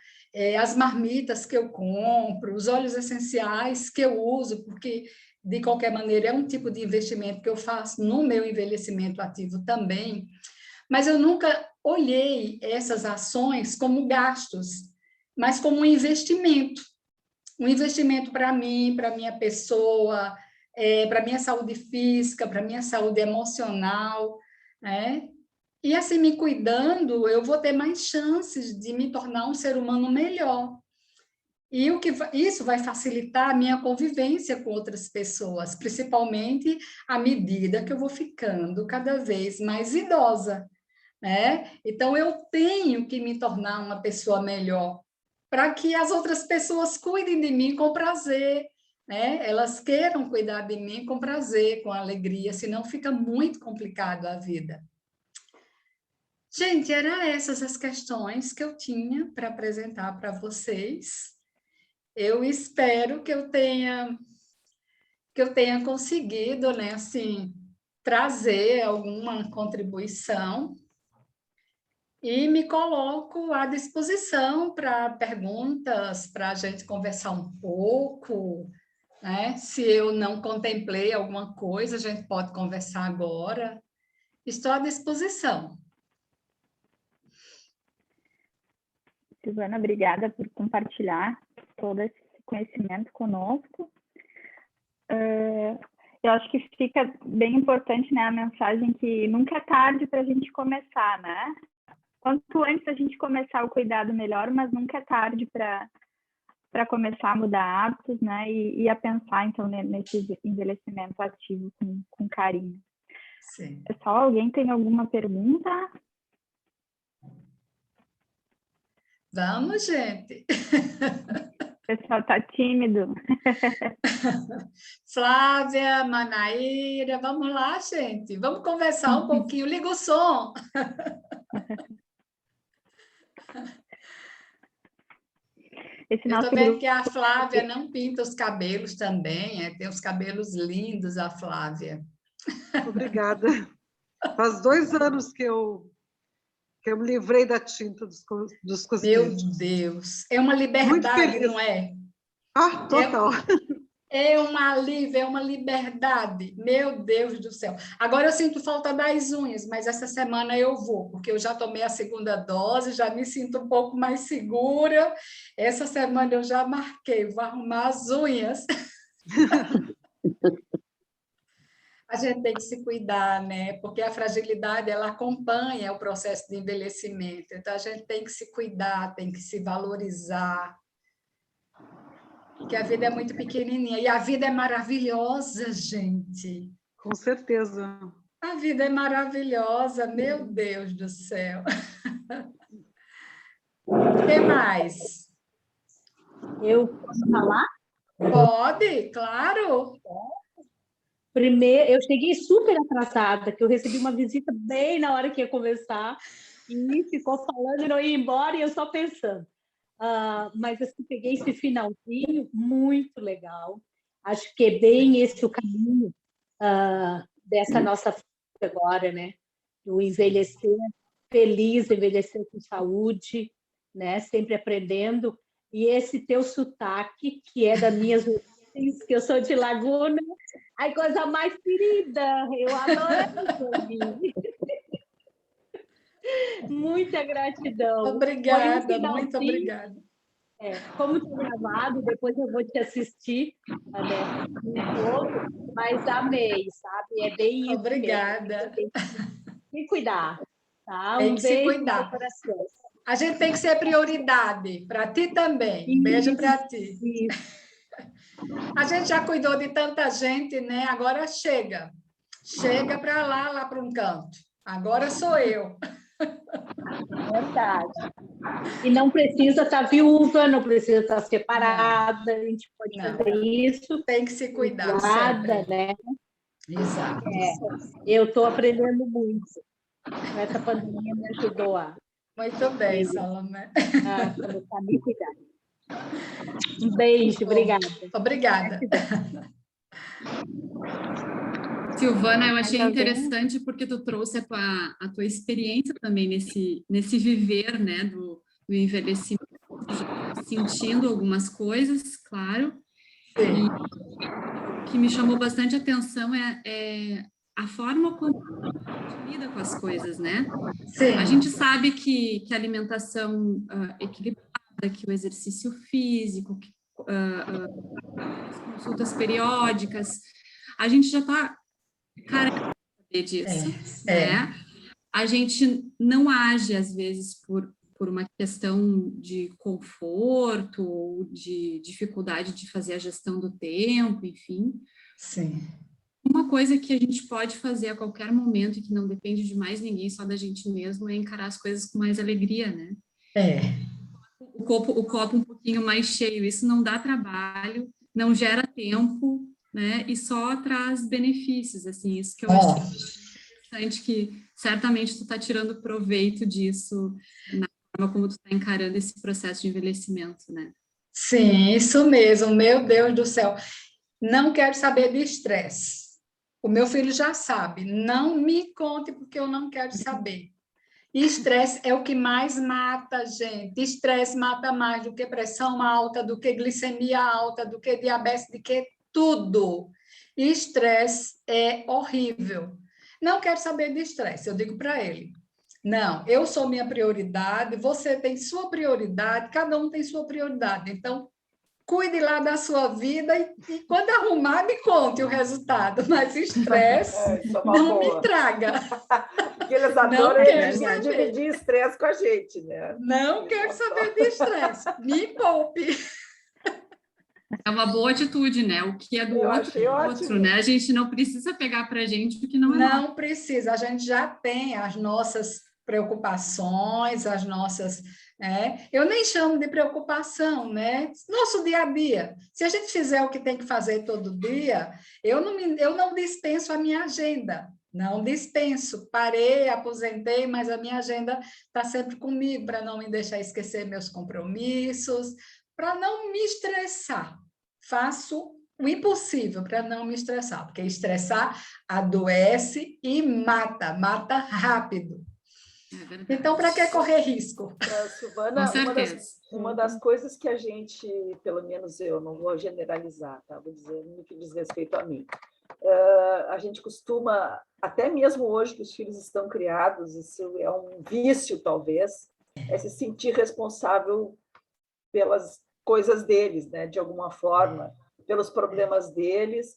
as marmitas que eu compro, os óleos essenciais que eu uso, porque, de qualquer maneira, é um tipo de investimento que eu faço no meu envelhecimento ativo também, mas eu nunca olhei essas ações como gastos, mas como um investimento para mim, para minha pessoa, para minha saúde física, para minha saúde emocional, né? E assim, me cuidando, eu vou ter mais chances de me tornar um ser humano melhor. E isso vai facilitar a minha convivência com outras pessoas, principalmente à medida que eu vou ficando cada vez mais idosa, né? Então, eu tenho que me tornar uma pessoa melhor para que as outras pessoas cuidem de mim com prazer, né? Elas queiram cuidar de mim com prazer, com alegria, senão fica muito complicado a vida. Gente, eram essas as questões que eu tinha para apresentar para vocês. Eu espero que eu tenha conseguido, né, assim, trazer alguma contribuição e me coloco à disposição para perguntas, para a gente conversar um pouco, né? Se eu não contemplei alguma coisa, a gente pode conversar agora. Estou à disposição. Silvana, obrigada por compartilhar todo esse conhecimento conosco. Eu acho que fica bem importante, né, a mensagem que nunca é tarde para a gente começar, né? Quanto antes a gente começar o cuidado, melhor, mas nunca é tarde para começar a mudar hábitos, né? E a pensar, então, nesse envelhecimento ativo com carinho. Sim. Pessoal, alguém tem alguma pergunta? Vamos, gente. O pessoal está tímido. Flávia, Manaíra, vamos lá, gente. Vamos conversar um pouquinho. Liga o som. Eu estou vendo que a Flávia não pinta os cabelos também. Tem os cabelos lindos, a Flávia. Obrigada. Faz 2 anos que eu me livrei da tinta dos cosméticos. Meu Deus, é uma liberdade, não é? Ah, total. É um alívio, é uma liberdade. Meu Deus do céu. Agora eu sinto falta das unhas, mas essa semana eu vou, porque eu já tomei a 2ª dose, já me sinto um pouco mais segura. Essa semana eu já marquei, vou arrumar as unhas. A gente tem que se cuidar, né? Porque a fragilidade, ela acompanha o processo de envelhecimento. Então, a gente tem que se cuidar, tem que se valorizar. Porque a vida é muito pequenininha. E a vida é maravilhosa, gente. Com certeza. A vida é maravilhosa, meu Deus do céu. O que mais? Eu posso falar? Pode, claro. Primeiro, eu cheguei super atrasada, que eu recebi uma visita bem na hora que ia começar, e ficou falando e não ia embora, e eu só pensando. Mas assim, peguei esse finalzinho, muito legal. Acho que é bem esse o caminho dessa nossa vida agora, né? O envelhecer feliz, envelhecer com saúde, né? Sempre aprendendo. E esse teu sotaque, que é das minhas origens, que eu sou de Laguna, a coisa mais querida, eu adoro. Muita gratidão. Obrigada, muito obrigada. Como tinha gravado, depois eu vou te assistir, né, mas amei, sabe? É bem isso. Obrigada. Tem que cuidar, tá? Tem que se cuidar. A gente tem que ser prioridade, para ti também. Um beijo para ti. Isso. A gente já cuidou de tanta gente, né? Agora chega. Chega para lá para um canto. Agora sou eu. Verdade. E não precisa estar viúva, não precisa estar separada, a gente pode fazer isso. Tem que se cuidar, cuidada, né? Exato. Eu estou aprendendo muito. Essa pandemia me ajudou a Muito bem, Salomé. Começar a me cuidar. Um beijo, obrigada. Obrigada. Silvana, eu achei Mais alguém? interessante porque tu trouxe a tua experiência também nesse viver, né, do envelhecimento, já sentindo algumas coisas, claro. Sim. E o que me chamou bastante atenção é a forma como a gente lida com as coisas, né? Sim. A gente sabe que a alimentação equilibrada, que o exercício físico, as consultas periódicas, a gente já está carente de saber disso, né? A gente não age, às vezes, por uma questão de conforto ou de dificuldade de fazer a gestão do tempo, enfim. Sim. Uma coisa que a gente pode fazer a qualquer momento e que não depende de mais ninguém, só da gente mesmo, é encarar as coisas com mais alegria, né? O copo um pouquinho mais cheio, isso não dá trabalho, não gera tempo, né? E só traz benefícios, assim, isso que eu achei interessante, que certamente tu está tirando proveito disso na forma como tu está encarando esse processo de envelhecimento, né? Sim, isso mesmo, meu Deus do céu. Não quero saber de estresse. O meu filho já sabe, não me conte porque eu não quero saber. Estresse é o que mais mata, gente. Estresse mata mais do que pressão alta, do que glicemia alta, do que diabetes, do que tudo. Estresse é horrível. Não quero saber de estresse, eu digo para ele. Não, eu sou minha prioridade, você tem sua prioridade, cada um tem sua prioridade. Então, cuide lá da sua vida e quando arrumar, me conte o resultado. Mas estresse não me traga. Porque eles adoram dividir estresse com a gente, né? Não quero saber de estresse. Me poupe. É uma boa atitude, né? O que é do outro é do outro, né? A gente não precisa pegar para a gente o que não é nosso. Não precisa. A gente já tem as nossas preocupações, as nossas... eu nem chamo de preocupação, né? Nosso dia a dia. Se a gente fizer o que tem que fazer todo dia, eu não dispenso a minha agenda. Não dispenso. Parei, aposentei, mas a minha agenda está sempre comigo para não me deixar esquecer meus compromissos, para não me estressar. Faço o impossível para não me estressar, porque estressar adoece e mata rápido. Então, para que correr risco? Silvana, uma das coisas que a gente, pelo menos eu, não vou generalizar, tá? Vou dizer no que diz respeito a mim. A gente costuma, até mesmo hoje que os filhos estão criados, isso é um vício, talvez, é se sentir responsável pelas coisas deles, né? De alguma forma, pelos problemas deles,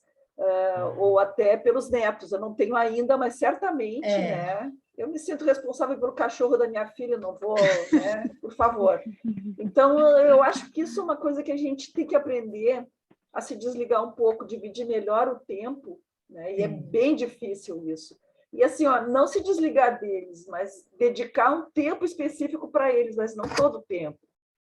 ou até pelos netos. Eu não tenho ainda, mas certamente, né? Eu me sinto responsável pelo cachorro da minha filha, não vou, né? Por favor. Então, eu acho que isso é uma coisa que a gente tem que aprender a se desligar um pouco, dividir melhor o tempo, né? E é bem difícil isso. E assim, ó, não se desligar deles, mas dedicar um tempo específico para eles, mas não todo o tempo.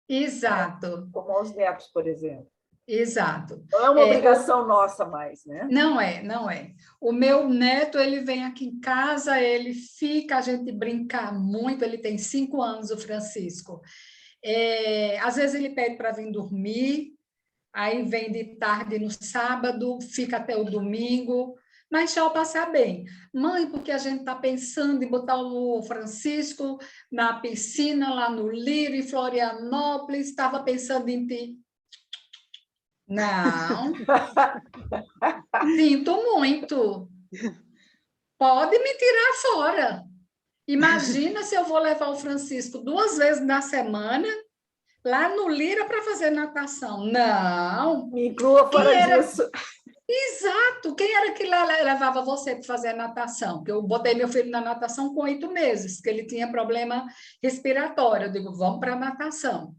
Exato. Né? Como aos netos, por exemplo. Exato. Não é uma obrigação nossa mais, né? Não é. O meu neto, ele vem aqui em casa, ele fica, a gente brinca muito, ele tem 5 anos, o Francisco. Às vezes ele pede para vir dormir, aí vem de tarde no sábado, fica até o domingo, mas deixa eu passar bem. Mãe, porque a gente está pensando em botar o Francisco na piscina, lá no Lírio, em Florianópolis, estava pensando em ti. Não. Sinto muito. Pode me tirar fora. Imagina se eu vou levar o Francisco 2 vezes na semana lá no Lira para fazer natação. Não. Me inclua fora disso. Exato. Quem era que levava você para fazer natação? Porque eu botei meu filho na natação com 8 meses, porque ele tinha problema respiratório. Eu digo, vamos para a natação.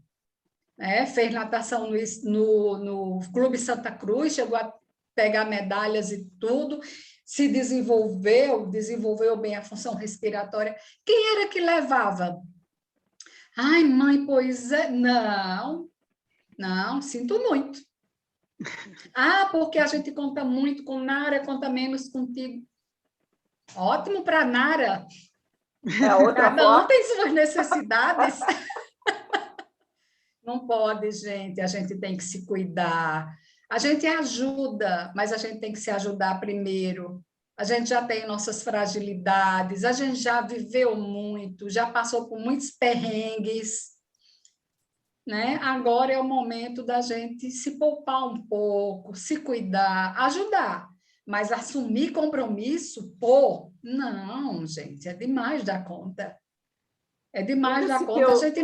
Fez natação no Clube Santa Cruz, chegou a pegar medalhas e tudo, se desenvolveu bem a função respiratória. Quem era que levava? Ai, mãe, pois é. Não, sinto muito. Porque a gente conta muito com Nara, conta menos contigo. Ótimo para Nara. Cada um tem suas necessidades. Não pode, gente. A gente tem que se cuidar. A gente ajuda, mas a gente tem que se ajudar primeiro. A gente já tem nossas fragilidades, a gente já viveu muito, já passou por muitos perrengues, né? Agora é o momento da gente se poupar um pouco, se cuidar, ajudar. Mas assumir compromisso, pô, não, gente, é demais da conta. É demais da conta. A gente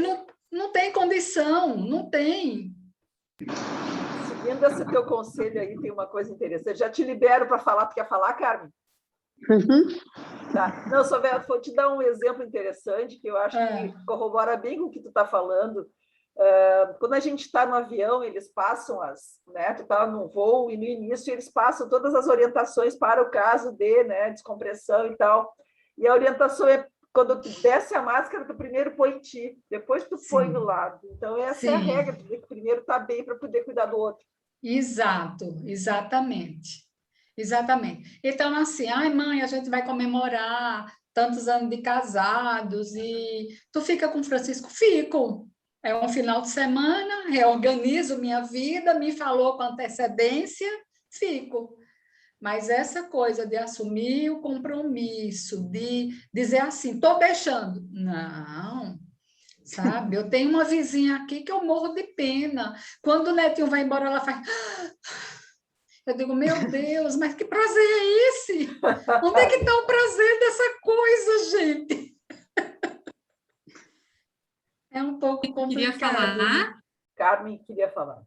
não tem condição, não tem. Seguindo esse teu conselho aí, tem uma coisa interessante. Já te libero para falar. Tu quer falar, Carmen? Tá. Não, só vou te dar um exemplo interessante que eu acho que corrobora bem com o que tu está falando. Quando a gente está no avião, eles passam né? Tu está no voo e no início eles passam todas as orientações para o caso de, né, descompressão e tal. E a orientação é quando tu desce a máscara, tu primeiro põe em ti, depois tu põe do lado. Então essa é a regra, tu tem que primeiro estar bem para poder cuidar do outro. Exato, exatamente. Exatamente. Então, assim, ai, mãe, a gente vai comemorar tantos anos de casados e tu fica com o Francisco? Fico. É um final de semana, reorganizo minha vida, me falou com antecedência, fico. Mas essa coisa de assumir o compromisso, de dizer assim, estou deixando. Não, sabe? Eu tenho uma vizinha aqui que eu morro de pena. Quando o netinho vai embora, ela faz... Eu digo, meu Deus, mas que prazer é esse? Onde é que está o prazer dessa coisa, gente? É um pouco complicado. Queria falar? Carmen queria falar.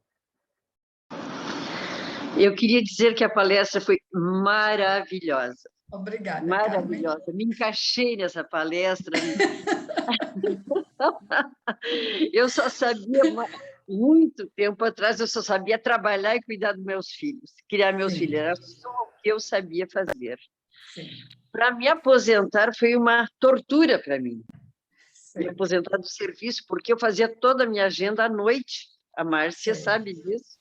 Eu queria dizer que a palestra foi maravilhosa. Obrigada, maravilhosa. Carmen. Me encaixei nessa palestra. Eu só sabia, muito tempo atrás, eu só sabia trabalhar e cuidar dos meus filhos, criar meus filhos. Era só o que eu sabia fazer. Para me aposentar foi uma tortura para mim. Me aposentar do serviço, porque eu fazia toda a minha agenda à noite. A Márcia sabe disso.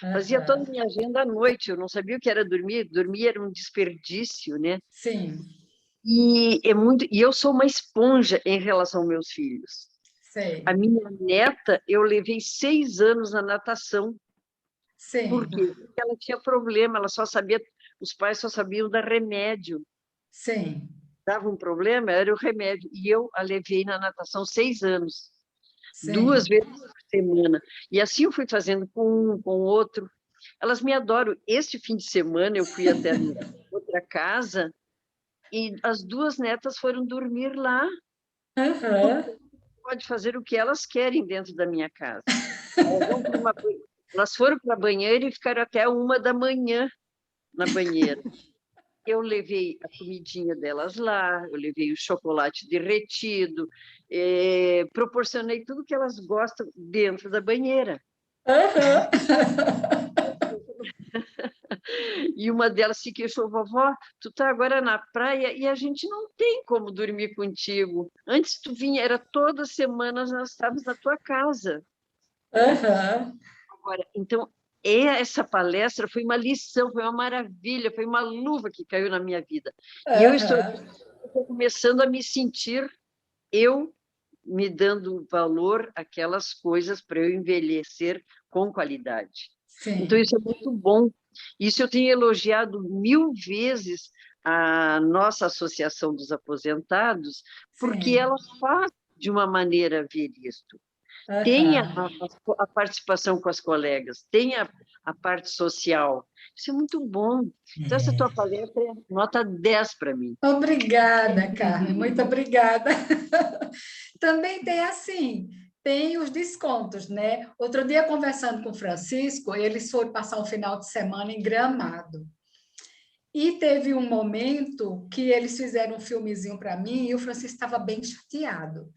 Fazia toda a minha agenda à noite, eu não sabia o que era dormir. Dormir era um desperdício, né? Sim. E eu sou uma esponja em relação aos meus filhos. Sei. A minha neta, eu levei 6 anos na natação. Sim. Por quê? Porque ela tinha problema, ela só sabia, os pais só sabiam dar remédio. Sim. Dava um problema, era o remédio. E eu a levei na natação 6 anos. Sim. 2 vezes por semana. E assim eu fui fazendo com um, com outro. Elas me adoram. Este fim de semana eu fui até outra casa e as 2 netas foram dormir lá. Pode fazer o que elas querem dentro da minha casa. Elas foram para a banheira e ficaram até 1 da manhã na banheira. Eu levei a comidinha delas lá, eu levei o chocolate derretido, proporcionei tudo que elas gostam dentro da banheira. E uma delas se queixou, vovó, tu está agora na praia e a gente não tem como dormir contigo. Antes tu vinha, era toda semana nós estávamos na tua casa. Agora, então, essa palestra foi uma lição, foi uma maravilha, foi uma luva que caiu na minha vida. E eu estou começando a me sentir, eu me dando valor àquelas coisas para eu envelhecer com qualidade. Sim. Então, isso é muito bom. Isso eu tenho elogiado 1000 vezes a nossa Associação dos Aposentados, porque ela faz de uma maneira ver isto. Tem a participação com as colegas, tem a parte social. Isso é muito bom. Então, essa tua palestra é nota 10 para mim. Obrigada, Carmen, muito obrigada. Também tem assim, tem os descontos, né? Outro dia, conversando com o Francisco, eles foram passar um final de semana em Gramado. E teve um momento que eles fizeram um filmezinho para mim e o Francisco estava bem chateado.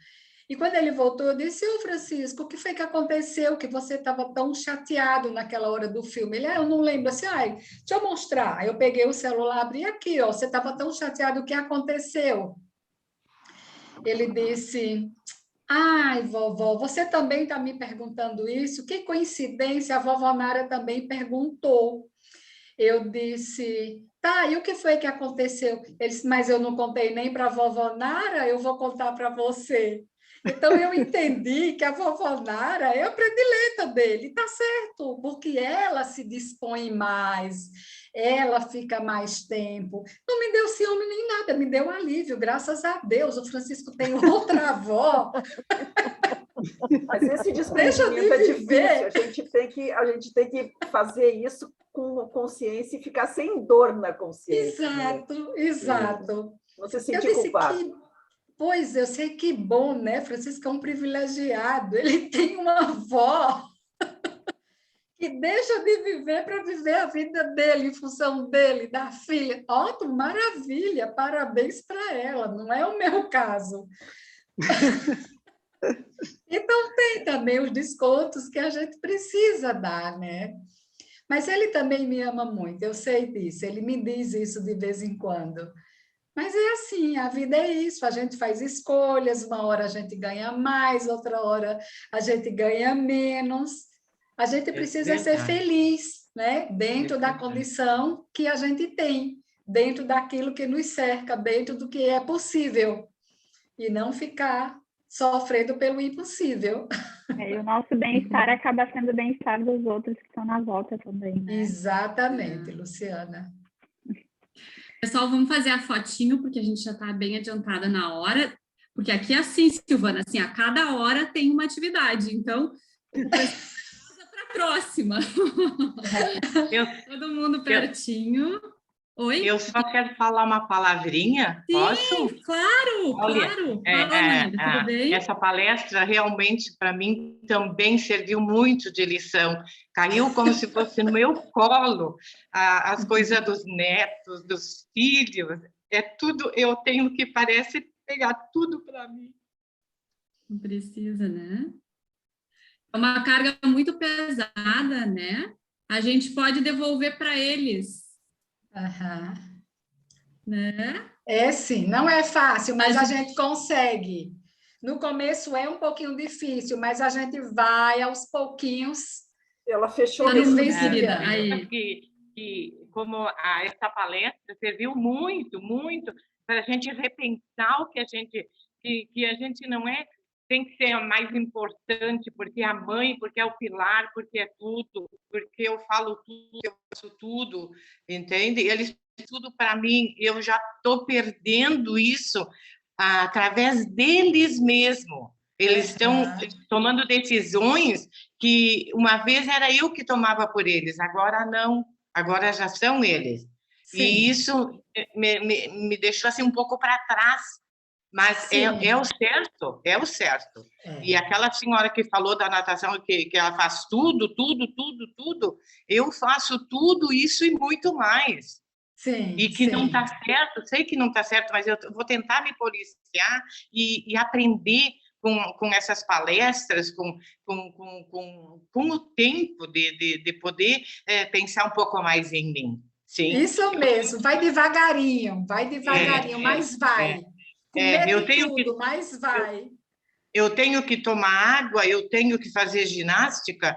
E quando ele voltou, eu disse, ô Francisco, o que foi que aconteceu que você estava tão chateado naquela hora do filme? Ele, eu não lembro, assim, deixa eu mostrar. Aí eu peguei o celular, abri aqui, ó, você estava tão chateado, o que aconteceu? Ele disse, ai, vovó, você também está me perguntando isso? Que coincidência, a vovó Nara também perguntou. Eu disse, Tá, e o que foi que aconteceu? Ele disse, mas eu não contei nem para a vovó Nara, eu vou contar para você. Então, eu entendi que a vovó Nara é a predileta dele, está certo, porque ela se dispõe mais, ela fica mais tempo. Não me deu ciúme nem nada, me deu alívio, graças a Deus. O Francisco tem outra avó. Mas esse desprendimento é difícil, a gente tem que fazer isso com consciência e ficar sem dor na consciência. Exato, exato. Não se sentir culpado. Pois, eu sei que bom, né? Francisco é um privilegiado, ele tem uma avó que deixa de viver para viver a vida dele, em função dele, da filha. Ótimo, maravilha, parabéns para ela, não é o meu caso. Então, tem também os descontos que a gente precisa dar, né? Mas ele também me ama muito, eu sei disso, ele me diz isso de vez em quando. Mas é assim, a vida é isso, a gente faz escolhas, uma hora a gente ganha mais, outra hora a gente ganha menos. A gente precisa ser feliz, né? Dentro da condição que a gente tem, dentro daquilo que nos cerca, dentro do que é possível, e não ficar sofrendo pelo impossível. E o nosso bem-estar acaba sendo o bem-estar dos outros que estão na volta também, né? Exatamente, Luciana. Pessoal, vamos fazer a fotinho, porque a gente já está bem adiantada na hora, porque aqui é assim, Silvana, assim, a cada hora tem uma atividade, então, para a próxima. Todo mundo pertinho. Oi? Eu só quero falar uma palavrinha, sim, posso? Claro, Olha, claro. Fala, tudo bem? Essa palestra realmente, para mim, também serviu muito de lição. Caiu como se fosse no meu colo as coisas dos netos, dos filhos. É tudo, eu tenho que, parece, pegar tudo para mim. Não precisa, né? É uma carga muito pesada, né? A gente pode devolver para eles. Aham. Né? É sim, não é fácil, mas a gente consegue. No começo é um pouquinho difícil, mas a gente vai aos pouquinhos. Ela fechou como essa palestra serviu muito, muito para a gente repensar o que a gente não é, tem que ser a mais importante, porque é a mãe, porque é o pilar, porque é tudo, porque eu falo tudo, eu faço tudo, entende? Eles tudo para mim, eu já estou perdendo isso através deles mesmo. Eles estão tomando decisões que uma vez era eu que tomava por eles, agora não, agora já são eles. Sim. E isso me deixou assim um pouco para trás. Mas é o certo, é o certo. É. E aquela senhora que falou da natação, que ela faz tudo, eu faço tudo isso e muito mais. Sim, e que não está certo, sei que não está certo, mas eu vou tentar me policiar e aprender com essas palestras, com o tempo de poder pensar um pouco mais em mim. Sim. Isso mesmo, vai devagarinho, mas vai. Eu tenho tudo, mas vai. Eu tenho que tomar água, eu tenho que fazer ginástica.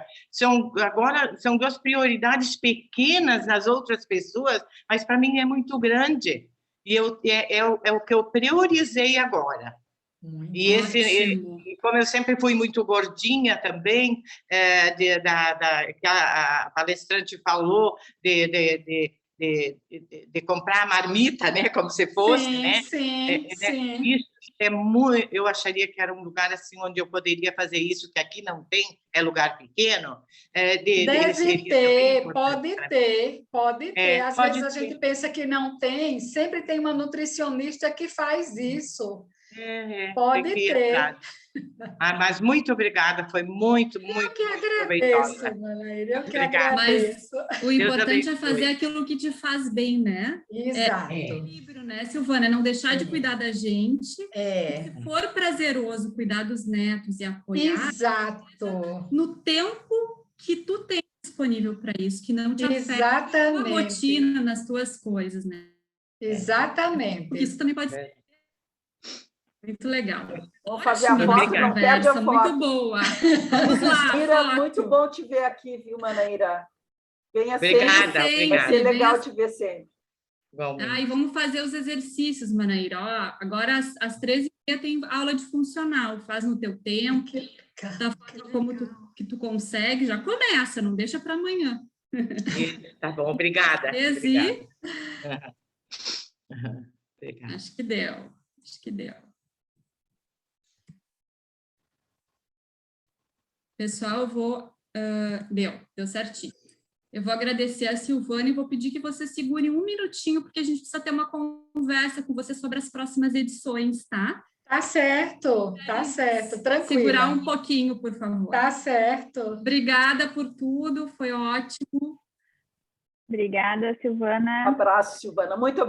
Agora são duas prioridades pequenas nas outras pessoas, mas para mim é muito grande. E é o que eu priorizei agora. E como eu sempre fui muito gordinha também, que a palestrante falou de comprar a marmita, né, como se fosse, sim, né? Sim. Isso é muito. Eu acharia que era um lugar assim onde eu poderia fazer isso, que aqui não tem, é lugar pequeno. Deve ter, pode ter. Às vezes a gente pensa que não tem, sempre tem uma nutricionista que faz isso. Pode ter. Mas muito obrigada, foi muito eu que agradeço, Manaíra, eu que agradeço. Mas o importante é fazer aquilo que te faz bem, né? Exato. Equilíbrio, né, Silvana? Não deixar de cuidar da gente. Se for prazeroso cuidar dos netos e apoiar. Exato. No tempo que tu tem disponível para isso, que não te afeta na tua rotina, nas tuas coisas, né? Exatamente. Porque isso também pode ser muito legal. Vamos fazer a foto, não perde a foto. Muito boa. Vamos lá, Mira, muito bom te ver aqui, viu, Manaíra? Venha obrigada, sempre. Vai ser legal te ver sempre. igualmente. E vamos fazer os exercícios, Manaíra. Ó, agora, às 13h30 tem aula de funcional. Faz no teu tempo, da forma como tu consegue. Já começa, não deixa para amanhã. Tá bom, obrigada. Obrigada. Obrigada. Acho que deu. Pessoal, eu vou... deu certinho. Eu vou agradecer a Silvana e vou pedir que você segure um minutinho, porque a gente precisa ter uma conversa com você sobre as próximas edições, tá? Tá certo, tranquilo. Segurar um pouquinho, por favor. Tá certo. Obrigada por tudo, foi ótimo. Obrigada, Silvana. Um abraço, Silvana. Muito obrigada.